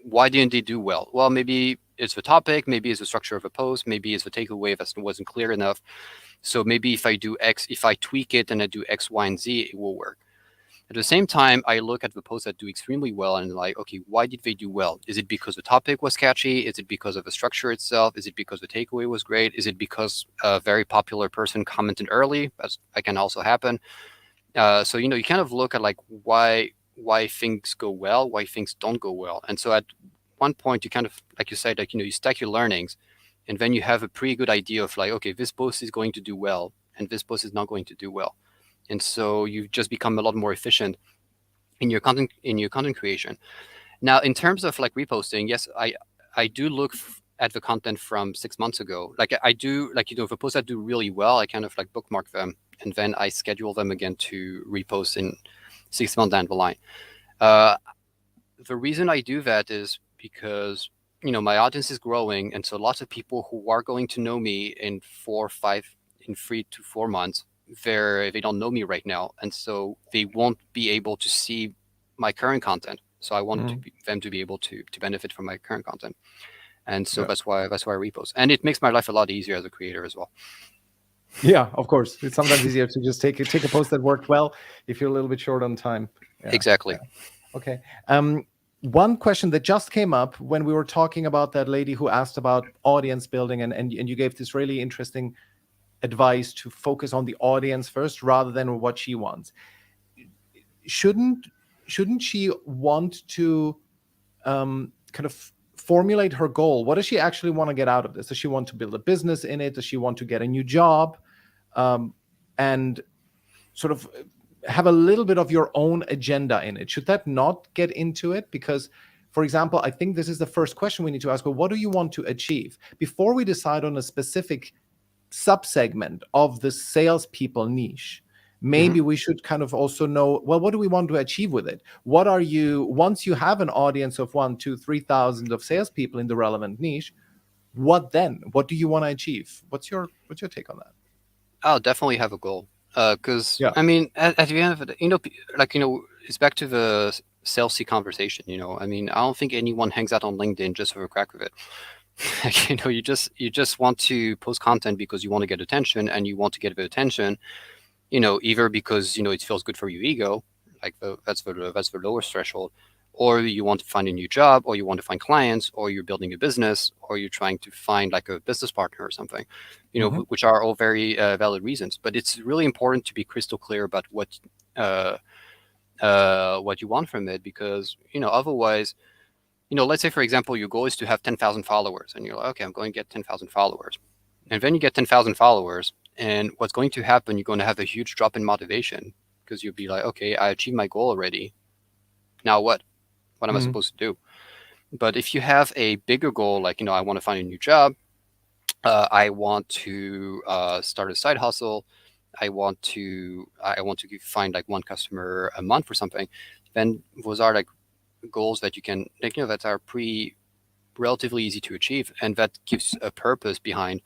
Why didn't they do well? Well, maybe it's the topic, maybe it's the structure of a post, maybe it's the takeaway that wasn't clear enough. So maybe if I do X, if I tweak it and I do X, Y, and Z, it will work. At the same time, I look at the posts that do extremely well and like, okay, why did they do well? Is it because the topic was catchy? Is it because of the structure itself? Is it because the takeaway was great? Is it because a very popular person commented early? That can also happen. So you kind of look at like why things go well, why things don't go well. And so at one point you kind of, like you said, like you stack your learnings, and then you have a pretty good idea of like, okay, this post is going to do well and this post is not going to do well. And so you just become a lot more efficient in your content creation. Now, in terms of like reposting, yes, I do look at the content from 6 months ago. Like I do, like if a post that do really well, I kind of like bookmark them, and then I schedule them again to repost in 6 months down the line. The reason I do that is because my audience is growing, and so lots of people who are going to know me in 3 to 4 months, they don't know me right now, and so they won't be able to see my current content. So I want them to be able to benefit from my current content, and so that's why I repost, and it makes my life a lot easier as a creator as well. Yeah, of course. It's sometimes easier to just take a post that worked well if you're a little bit short on time. Yeah. Exactly. Yeah. Okay. One question that just came up when we were talking about that lady who asked about audience building, and you gave this really interesting advice to focus on the audience first rather than what she wants. shouldn't she want to kind of formulate her goal? What does she actually want to get out of this? Does she want to build a business in it? Does she want to get a new job? And sort of have a little bit of your own agenda in it. Should that not get into it? Because, for example, I think this is the first question we need to ask. Well, what do you want to achieve? Before we decide on a specific subsegment of the salespeople niche, maybe we should kind of also know, well, what do we want to achieve with it? What are you, once you have an audience of 1, 2, 3,000 of salespeople in the relevant niche, what then? What do you want to achieve? What's your take on that? I'll definitely have a goal. Because Yeah. I mean, at the end of it, it's back to the salesy conversation. I mean, I don't think anyone hangs out on LinkedIn just for the crack of it. You just want to post content because you want to get attention, and you want to get the attention, either because it feels good for your ego, like that's the lowest threshold, or you want to find a new job, or you want to find clients, or you're building a business, or you're trying to find like a business partner or something, which are all very valid reasons. But it's really important to be crystal clear about what you want from it, because otherwise, let's say, for example, your goal is to have 10,000 followers, and you're like, okay, I'm going to get 10,000 followers, and then you get 10,000 followers, and what's going to happen? You're going to have a huge drop in motivation, because you'll be like, okay, I achieved my goal already. Now what? What am I supposed to do? But if you have a bigger goal, like, I want to find a new job, I want to start a side hustle, I want to find like one customer a month or something, then those are like goals that you can, that are relatively easy to achieve, and that gives a purpose behind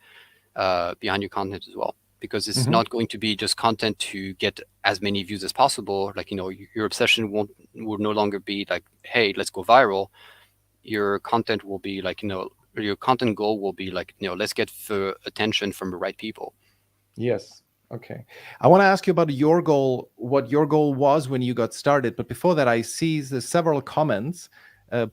your content as well. Because it's not going to be just content to get as many views as possible. Like, your obsession will no longer be like, hey, let's go viral. Your content will be like, your content goal will be like, let's get the attention from the right people. Yes. Okay. I want to ask you about your goal, what your goal was when you got started. But before that, I see the several comments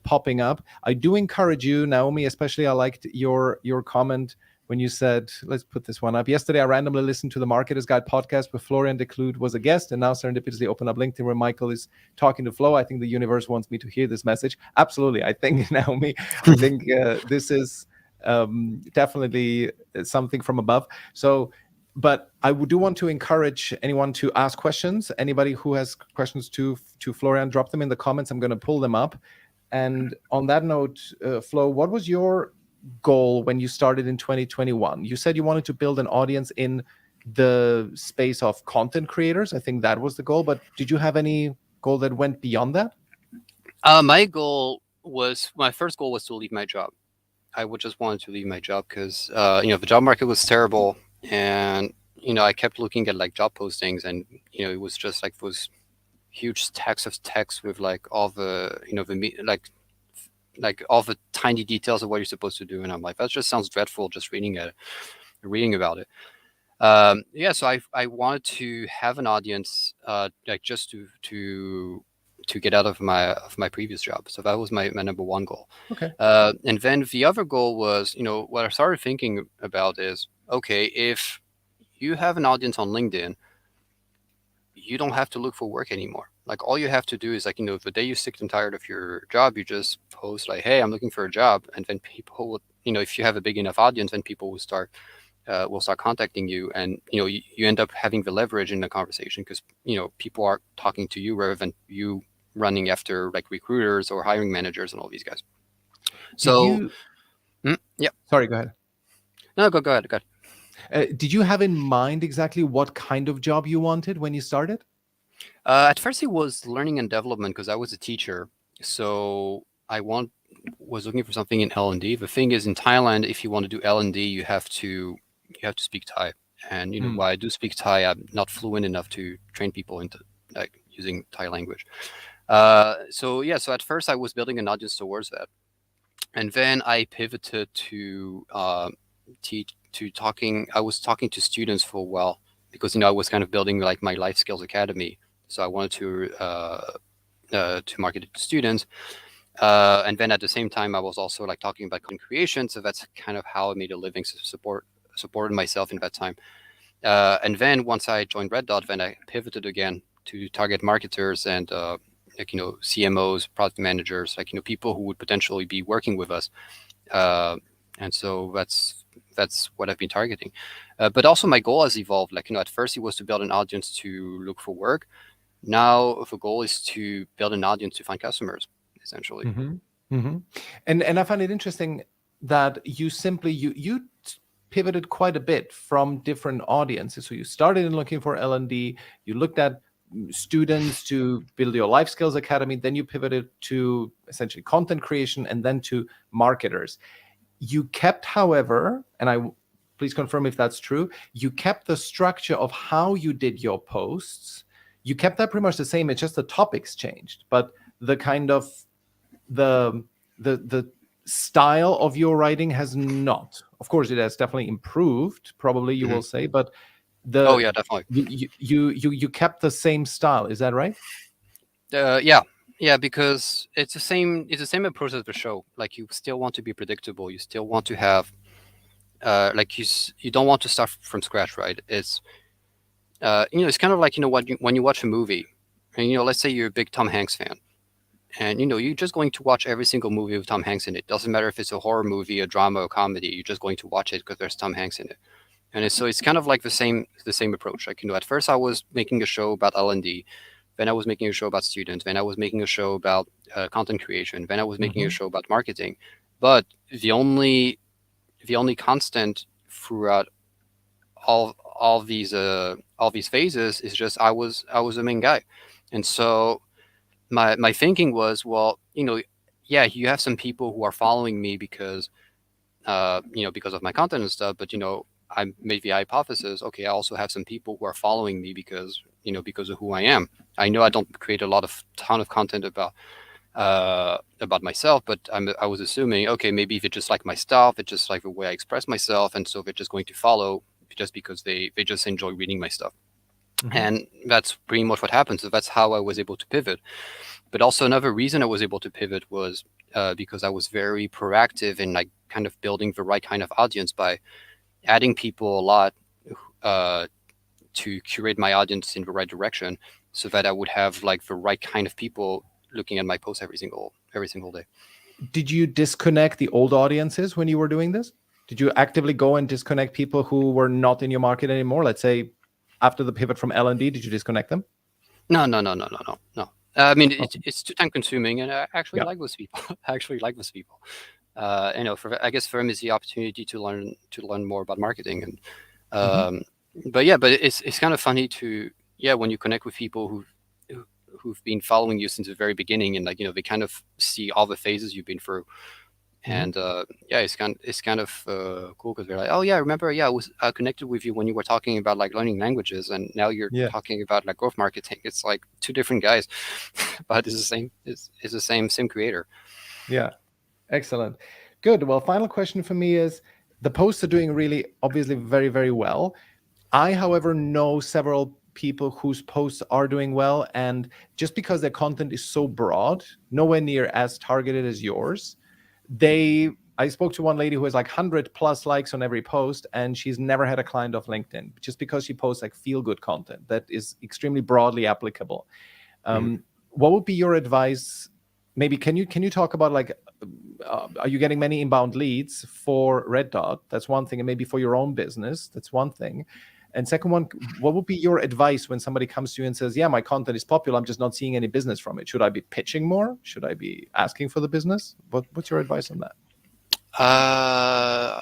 popping up. I do encourage you, Naomi, especially I liked your comment when you said, let's put this one up. Yesterday, I randomly listened to the Marketer's Guide podcast where Florian Decludt was a guest, and now serendipitously open up LinkedIn where Michael is talking to Flo. I think the universe wants me to hear this message. Absolutely. I think, Naomi, I think this is definitely something from above. So, but I do want to encourage anyone to ask questions. Anybody who has questions to Florian, drop them in the comments. I'm going to pull them up. And on that note, Flo, what was your goal when you started in 2021? You said you wanted to build an audience in the space of content creators. I think that was the goal. But did you have any goal that went beyond that? My first goal was to leave my job. I would just wanted to leave my job because the job market was terrible, and I kept looking at like job postings, and it was just like those huge stacks of text with like all the like all the tiny details of what you're supposed to do, and I'm like, that just sounds dreadful just reading about it. So I wanted to have an audience, like just to get out of my previous job. So that was my number one goal. Okay. And then the other goal was, what I started thinking about is, okay, if you have an audience on LinkedIn, you don't have to look for work anymore. Like, all you have to do is like, the day you're sick and tired of your job, you just post like, hey, I'm looking for a job. And then people will, if you have a big enough audience, then people will start contacting you, and you end up having the leverage in the conversation, because people are talking to you rather than you running after like recruiters or hiring managers and all these guys. So yeah, sorry, go ahead. No, go ahead. Did you have in mind exactly what kind of job you wanted when you started? At first it was learning and development, because I was a teacher, so I was looking for something in L&D. The thing is, in Thailand, if you want to do L&D, you have to speak Thai, and while I do speak Thai, I'm not fluent enough to train people into like using Thai language. So at first I was building an audience towards that, and then I pivoted to talking. I was talking to students for a while, because I was kind of building like my life skills academy, so I wanted to market it to students. And then at the same time, I was also like talking about content creation. So that's kind of how I made a living, supported myself in that time. And then once I joined Red Dot, then I pivoted again to target marketers and like CMOs, product managers, like people who would potentially be working with us. Uh, and so that's what I've been targeting. But also my goal has evolved. Like at first it was to build an audience to look for work. Now the goal is to build an audience to find customers, essentially. Mm-hmm. Mm-hmm. And I find it interesting that you simply you pivoted quite a bit from different audiences. So you started in looking for L&D, you looked at students to build your life skills academy, then you pivoted to essentially content creation, and then to marketers. You kept, however, and I please confirm if that's true, you kept the structure of how you did your posts. You kept that pretty much the same. It's just the topics changed, but the kind of the style of your writing has not. Of course, it has definitely improved, probably you will say, but Oh yeah, definitely. you kept the same style. Is that right? Yeah, because it's the same approach as the show. Like you still want to be predictable. You still want to have like you don't want to start from scratch, right? It's it's kind of like when you watch a movie, and let's say you're a big Tom Hanks fan, and you're just going to watch every single movie with Tom Hanks in it. Doesn't matter if it's a horror movie, a drama, a comedy. You're just going to watch it because there's Tom Hanks in it. And it's kind of like the same approach. Like at first I was making a show about L&D, then I was making a show about students, then I was making a show about content creation, then I was making a show about marketing. But the only constant throughout all these phases is just I was the main guy. And so my thinking was, well, yeah, you have some people who are following me because because of my content and stuff, but I made the hypothesis, okay, I also have some people who are following me because of who I am. I know I don't create a ton of content about myself, but I was assuming, okay, maybe they just like my stuff, it's just like the way I express myself, and so they're just going to follow just because they just enjoy reading my stuff. And that's pretty much what happened. So that's how I was able to pivot. But also another reason I was able to pivot was because I was very proactive in like kind of building the right kind of audience by adding people a lot to curate my audience in the right direction, so that I would have like the right kind of people looking at my posts every single day. Did you disconnect the old audiences when you were doing this? Did you actively go and disconnect people who were not in your market anymore? Let's say after the pivot from L&D, did you disconnect them? No. I mean, it's too time consuming, and I actually Yeah. like those people. I actually like those people. I guess for them is the opportunity to learn more about marketing, and but it's kind of funny to when you connect with people who've been following you since the very beginning, and like they kind of see all the phases you've been through. And it's kind of cool because they're like, oh yeah, remember, I was connected with you when you were talking about like learning languages, and now you're talking about like growth marketing. It's like two different guys, but it's the same. It's the same creator. Yeah. Excellent. Good. Well, final question for me is, the posts are doing really obviously very, very well. I, however, know several people whose posts are doing well, and just because their content is so broad, nowhere near as targeted as yours, I spoke to one lady who has like 100 plus likes on every post, and she's never had a client off LinkedIn just because she posts like feel good content that is extremely broadly applicable. What would be your advice? Maybe can you talk about like, are you getting many inbound leads for Red Dot? That's one thing. And maybe for your own business, that's one thing. And second one, what would be your advice when somebody comes to you and says, yeah, my content is popular, I'm just not seeing any business from it? Should I be pitching more? Should I be asking for the business? What's your advice on that?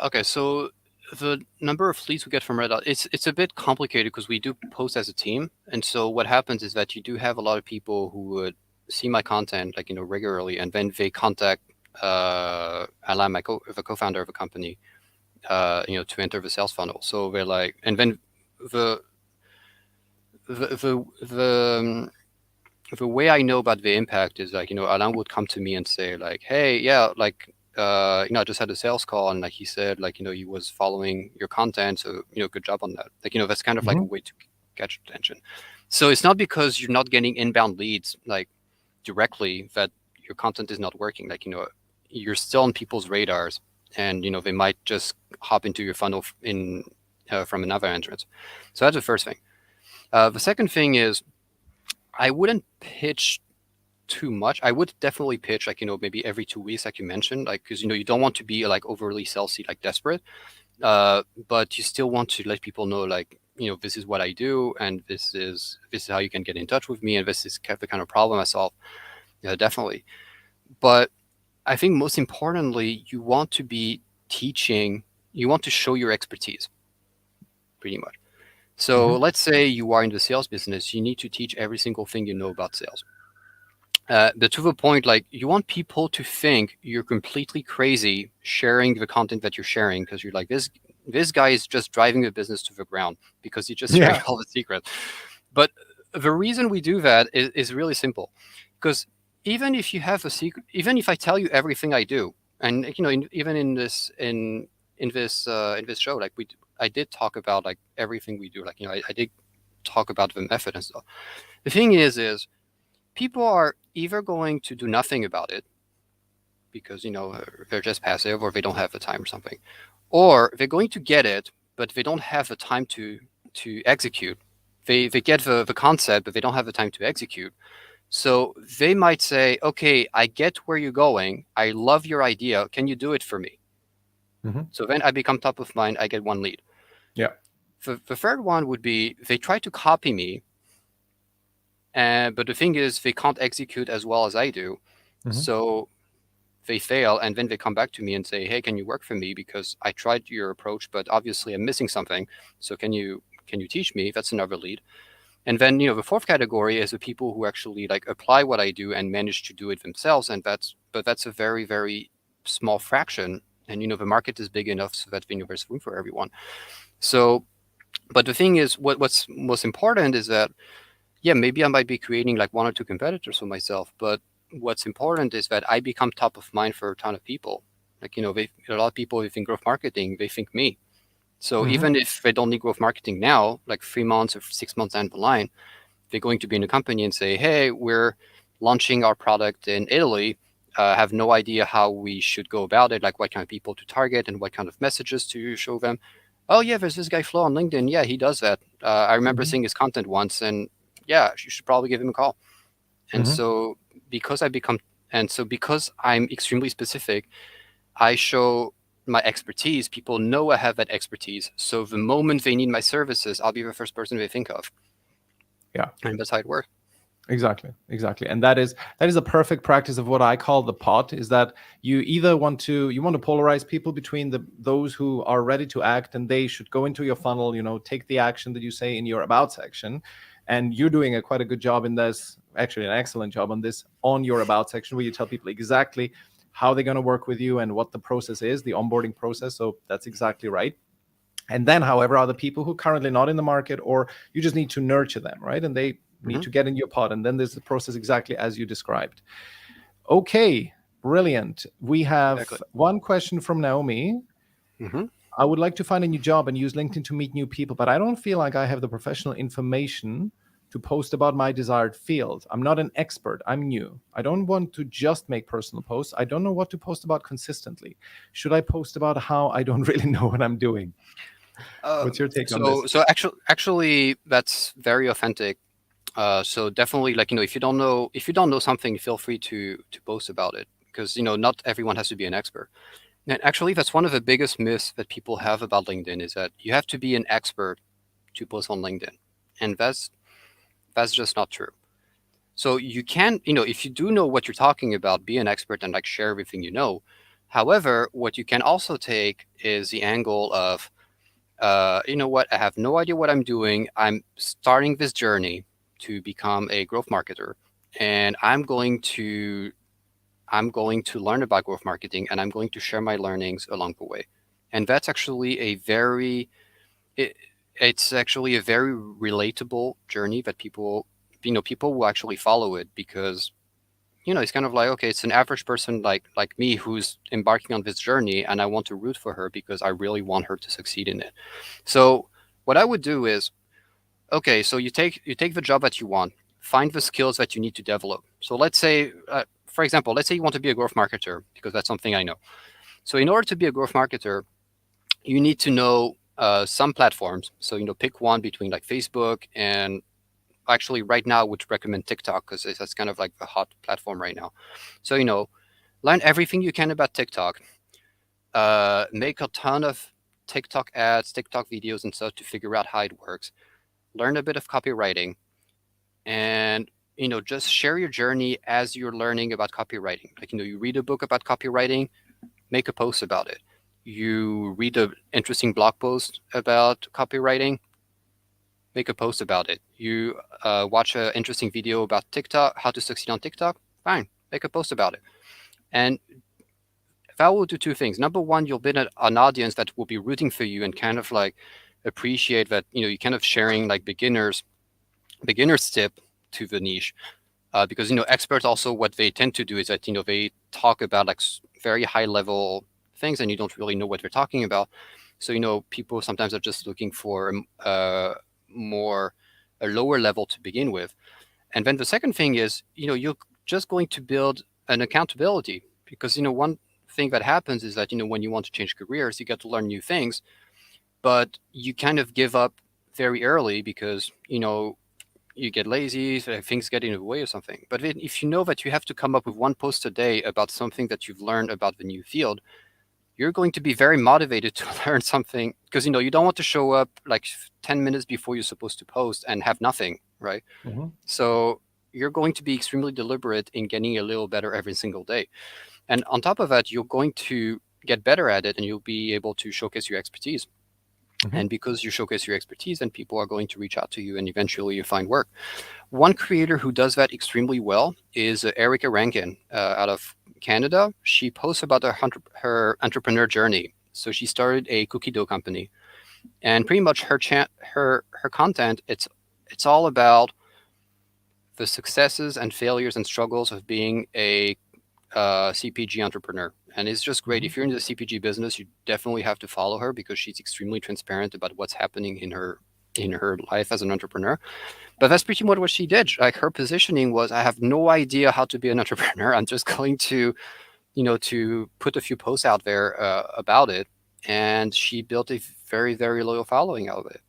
Okay, so the number of leads we get from Red Dot, it's a bit complicated because we do post as a team. And so what happens is that you do have a lot of people who would see my content like regularly, and then they contact Alain, the co-founder of a company, to enter the sales funnel. So they're like, and then the way I know about the impact is like, Alain would come to me and say like, hey, yeah, like, I just had a sales call, and like he said, like, he was following your content, so good job on that. Like, that's kind of like a way to catch attention. So it's not because you're not getting inbound leads like directly that your content is not working. Like, you're still on people's radars, and they might just hop into your funnel from another entrance. So that's the first thing. The second thing is, I wouldn't pitch too much. I would definitely pitch like, maybe every 2 weeks, like you mentioned, like, because, you don't want to be like overly salesy, like desperate. But you still want to let people know, like, this is what I do, and this is how you can get in touch with me, and this is the kind of problem I solve. Yeah, definitely. But I think most importantly, you want to be teaching. You want to show your expertise, pretty much. So Hmm. let's say you are in the sales business, you need to teach every single thing you know about sales. But to the point, like, you want people to think you're completely crazy sharing the content that you're sharing, because you're like, this guy is just driving the business to the ground because he just sharing Yeah. all the secrets. But the reason we do that is really simple, because even if you have a secret, even if I tell you everything I do, and even in this show, like I did talk about like everything we do, like I did talk about the method and stuff. The thing is people are either going to do nothing about it because they're just passive, or they don't have the time or something, or they're going to get it but they don't have the time to execute. They get the concept, but they don't have the time to execute. So they might say, okay, I get where you're going, I love your idea, can you do it for me? Hmm. So then I become top of mind, I get one lead. Yeah. The third one would be they try to copy me, but the thing is they can't execute as well as I do. Hmm. So they fail, and then they come back to me and say, hey, can you work for me, because I tried your approach but obviously I'm missing something, so can you teach me? That's another lead. And then the fourth category is the people who actually like apply what I do and manage to do it themselves, and that's a very, very small fraction. And the market is big enough so that there's room for everyone. So, but the thing is, what's most important is that, yeah, maybe I might be creating like one or two competitors for myself, but what's important is that I become top of mind for a ton of people. Like, a lot of people who think growth marketing, they think me. So Hmm. even if they don't need growth marketing now, like 3 months or 6 months down the line, they're going to be in a company and say, hey, we're launching our product in Italy. Have no idea how we should go about it, like what kind of people to target and what kind of messages to show them. Oh yeah, there's this guy Flo on LinkedIn. Yeah, he does that. I remember Hmm. seeing his content once, and yeah, you should probably give him a call. And Hmm. so because I become, and so because I'm extremely specific, I show my expertise. People know I have that expertise. So the moment they need my services, I'll be the first person they think of. Yeah. And that's how it works. Exactly, and that is a perfect practice of what I call the pot. Is that you either want to polarize people between those who are ready to act and they should go into your funnel, take the action that you say in your about section, and you're doing quite a good job in this, actually an excellent job on this, on your about section, where you tell people exactly how they're going to work with you and what the process is, the onboarding process. So that's exactly right. And then, however, are the people who are currently not in the market, or you just need to nurture them, right? And they need Mm-hmm. to get in your pod. And then there's the process exactly as you described. Okay, brilliant. We Exactly. have one question from Naomi. Mm-hmm. I would like to find a new job and use LinkedIn to meet new people, but I don't feel like I have the professional information to post about my desired field. I'm not an expert. I'm new. I don't want to just make personal posts. I don't know what to post about consistently. Should I post about how I don't really know what I'm doing? What's your take on So this? so actually that's very authentic. So definitely, like, if you don't know something, feel free to post about it, because not everyone has to be an expert. And actually, that's one of the biggest myths that people have about LinkedIn, is that you have to be an expert to post on LinkedIn, and that's just not true. So you can, if you do know what you're talking about, be an expert and like share everything you know. However, what you can also take is the angle of, you know what, I have no idea what I'm doing. I'm starting this journey to become a growth marketer, and I'm going to learn about growth marketing, and I'm going to share my learnings along the way. And that's actually it, it's actually a very relatable journey that people will actually follow it, because it's kind of like, okay, it's an average person like me who's embarking on this journey, and I want to root for her because I really want her to succeed in it. So what I would do is, okay, so you take the job that you want, find the skills that you need to develop. So let's say, for example, let's say you want to be a growth marketer, because that's something I know. So in order to be a growth marketer, you need to know some platforms. So pick one between like Facebook and actually right now I would recommend TikTok because that's kind of like the hot platform right now. So learn everything you can about TikTok. Make a ton of TikTok ads, TikTok videos, and stuff to figure out how it works. Learn a bit of copywriting, and just share your journey as you're learning about copywriting. Like you read a book about copywriting, make a post about it. You read an interesting blog post about copywriting, make a post about it. You watch an interesting video about TikTok, how to succeed on TikTok, fine, make a post about it. And that will do two things. Number one, you'll build an audience that will be rooting for you and kind of like appreciate that you're kind of sharing like beginners tip to the niche. Because experts also, what they tend to do is that they talk about like very high level things and you don't really know what they're talking about. So people sometimes are just looking for a lower level to begin with. And then the second thing is you're just going to build an accountability, because one thing that happens is that when you want to change careers, you get to learn new things, but you kind of give up very early because you get lazy, things get in the way or something. But then if you know that you have to come up with one post a day about something that you've learned about the new field, you're going to be very motivated to learn something, because you don't want to show up like 10 minutes before you're supposed to post and have nothing, right? Mm-hmm. So you're going to be extremely deliberate in getting a little better every single day. And on top of that, you're going to get better at it and you'll be able to showcase your expertise. Mm-hmm. And because you showcase your expertise, then people are going to reach out to you and eventually you find work. One creator who does that extremely well is Erica Rankin out of Canada. She posts about her entrepreneur journey. So she started a cookie dough company, and pretty much her content, it's all about the successes and failures and struggles of being a CPG entrepreneur. And it's just great. If you're in the CPG business, you definitely have to follow her because she's extremely transparent about what's happening in her life as an entrepreneur. But that's pretty much what she did. Like her positioning was, I have no idea how to be an entrepreneur. I'm just going to, to put a few posts out there about it. And she built a very, very loyal following out of it.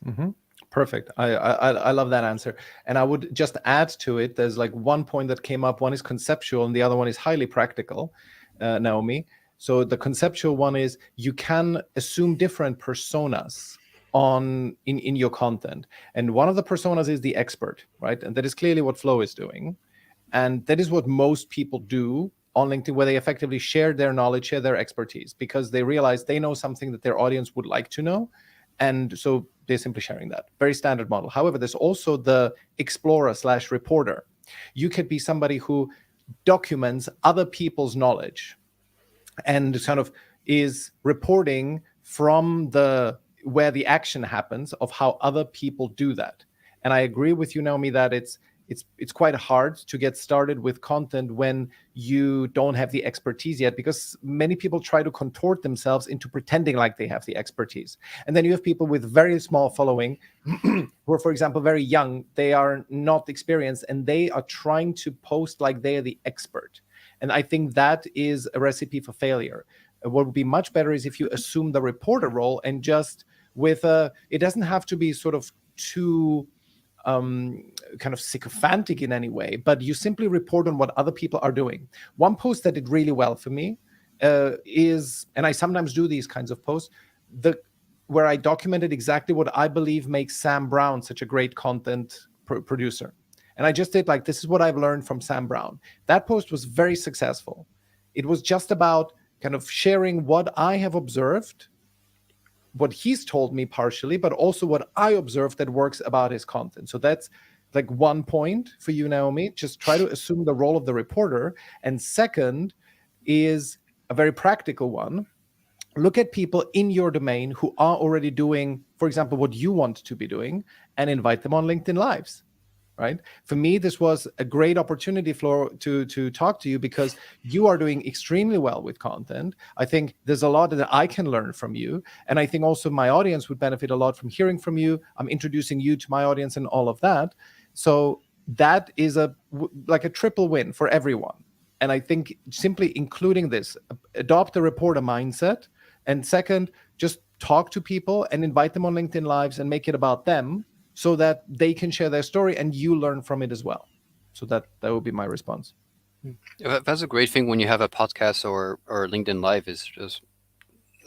Mm-hmm. Perfect. I love that answer. And I would just add to it, there's like one point that came up. One is conceptual and the other one is highly practical, Naomi. So the conceptual one is you can assume different personas in your content. And one of the personas is the expert, right? And that is clearly what Flo is doing. And that is what most people do on LinkedIn, where they effectively share their knowledge, share their expertise, because they realize they know something that their audience would like to know. And so they're simply sharing that. Very standard model. However, there's also the explorer/reporter. You could be somebody who documents other people's knowledge and kind of is reporting from where the action happens of how other people do that. And I agree with you, Naomi, that it's quite hard to get started with content when you don't have the expertise yet, because many people try to contort themselves into pretending like they have the expertise. And then you have people with very small following who are, for example, very young. They are not experienced and they are trying to post like they are the expert. And I think that is a recipe for failure. What would be much better is if you assume the reporter role and just it doesn't have to be sort of too kind of sycophantic in any way, but you simply report on what other people are doing. One post that did really well for me is, and I sometimes do these kinds of posts, where I documented exactly what I believe makes Sam Brown such a great content producer. And I just did like, this is what I've learned from Sam Brown. That post was very successful. It was just about kind of sharing what I have observed, what he's told me partially, but also what I observed that works about his content. So that's like one point for you, Naomi. Just try to assume the role of the reporter. And second is a very practical one. Look at people in your domain who are already doing, for example, what you want to be doing, and invite them on LinkedIn Lives. Right? For me, this was a great opportunity, Flo, to talk to you, because you are doing extremely well with content. I think there's a lot that I can learn from you. And I think also my audience would benefit a lot from hearing from you. I'm introducing you to my audience and all of that. So that is like a triple win for everyone. And I think simply including this, adopt a reporter mindset. And second, just talk to people and invite them on LinkedIn Lives and make it about them. so that they can share their story and you learn from it as well. So that would be my response. That's a great thing when you have a podcast or LinkedIn Live, is just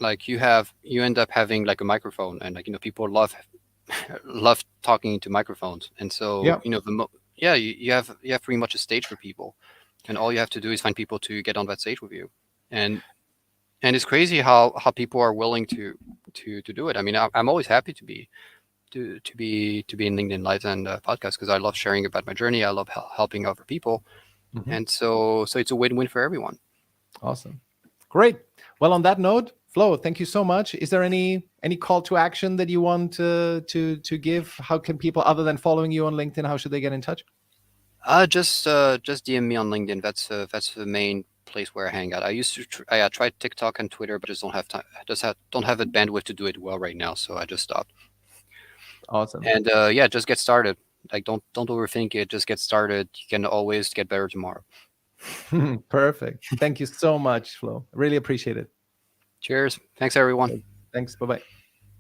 like you end up having like a microphone, and like people love talking into microphones, and so Yeah. yeah, you have pretty much a stage for people, and all you have to do is find people to get on that stage with you, and it's crazy how people are willing to do it. I mean, I'm always happy to be in LinkedIn Live and podcast, because I love sharing about my journey. I love helping other people, Mhm. and so it's a win-win for everyone. Awesome. Great. Well, on that note, Flo, thank you so much. Is there any call to action that you want to give? How can people, other than following you on LinkedIn, how should they get in touch? Just DM me on LinkedIn. That's the main place where I hang out. I used to I tried TikTok and Twitter, but just don't have time. Don't have the bandwidth to do it well right now, so I just stopped. Awesome. And yeah, just get started. Like don't overthink it. Just get started. You can always get better tomorrow. Perfect. Thank you so much, Flo. Really appreciate it. Cheers. Thanks everyone. Thanks. Bye bye.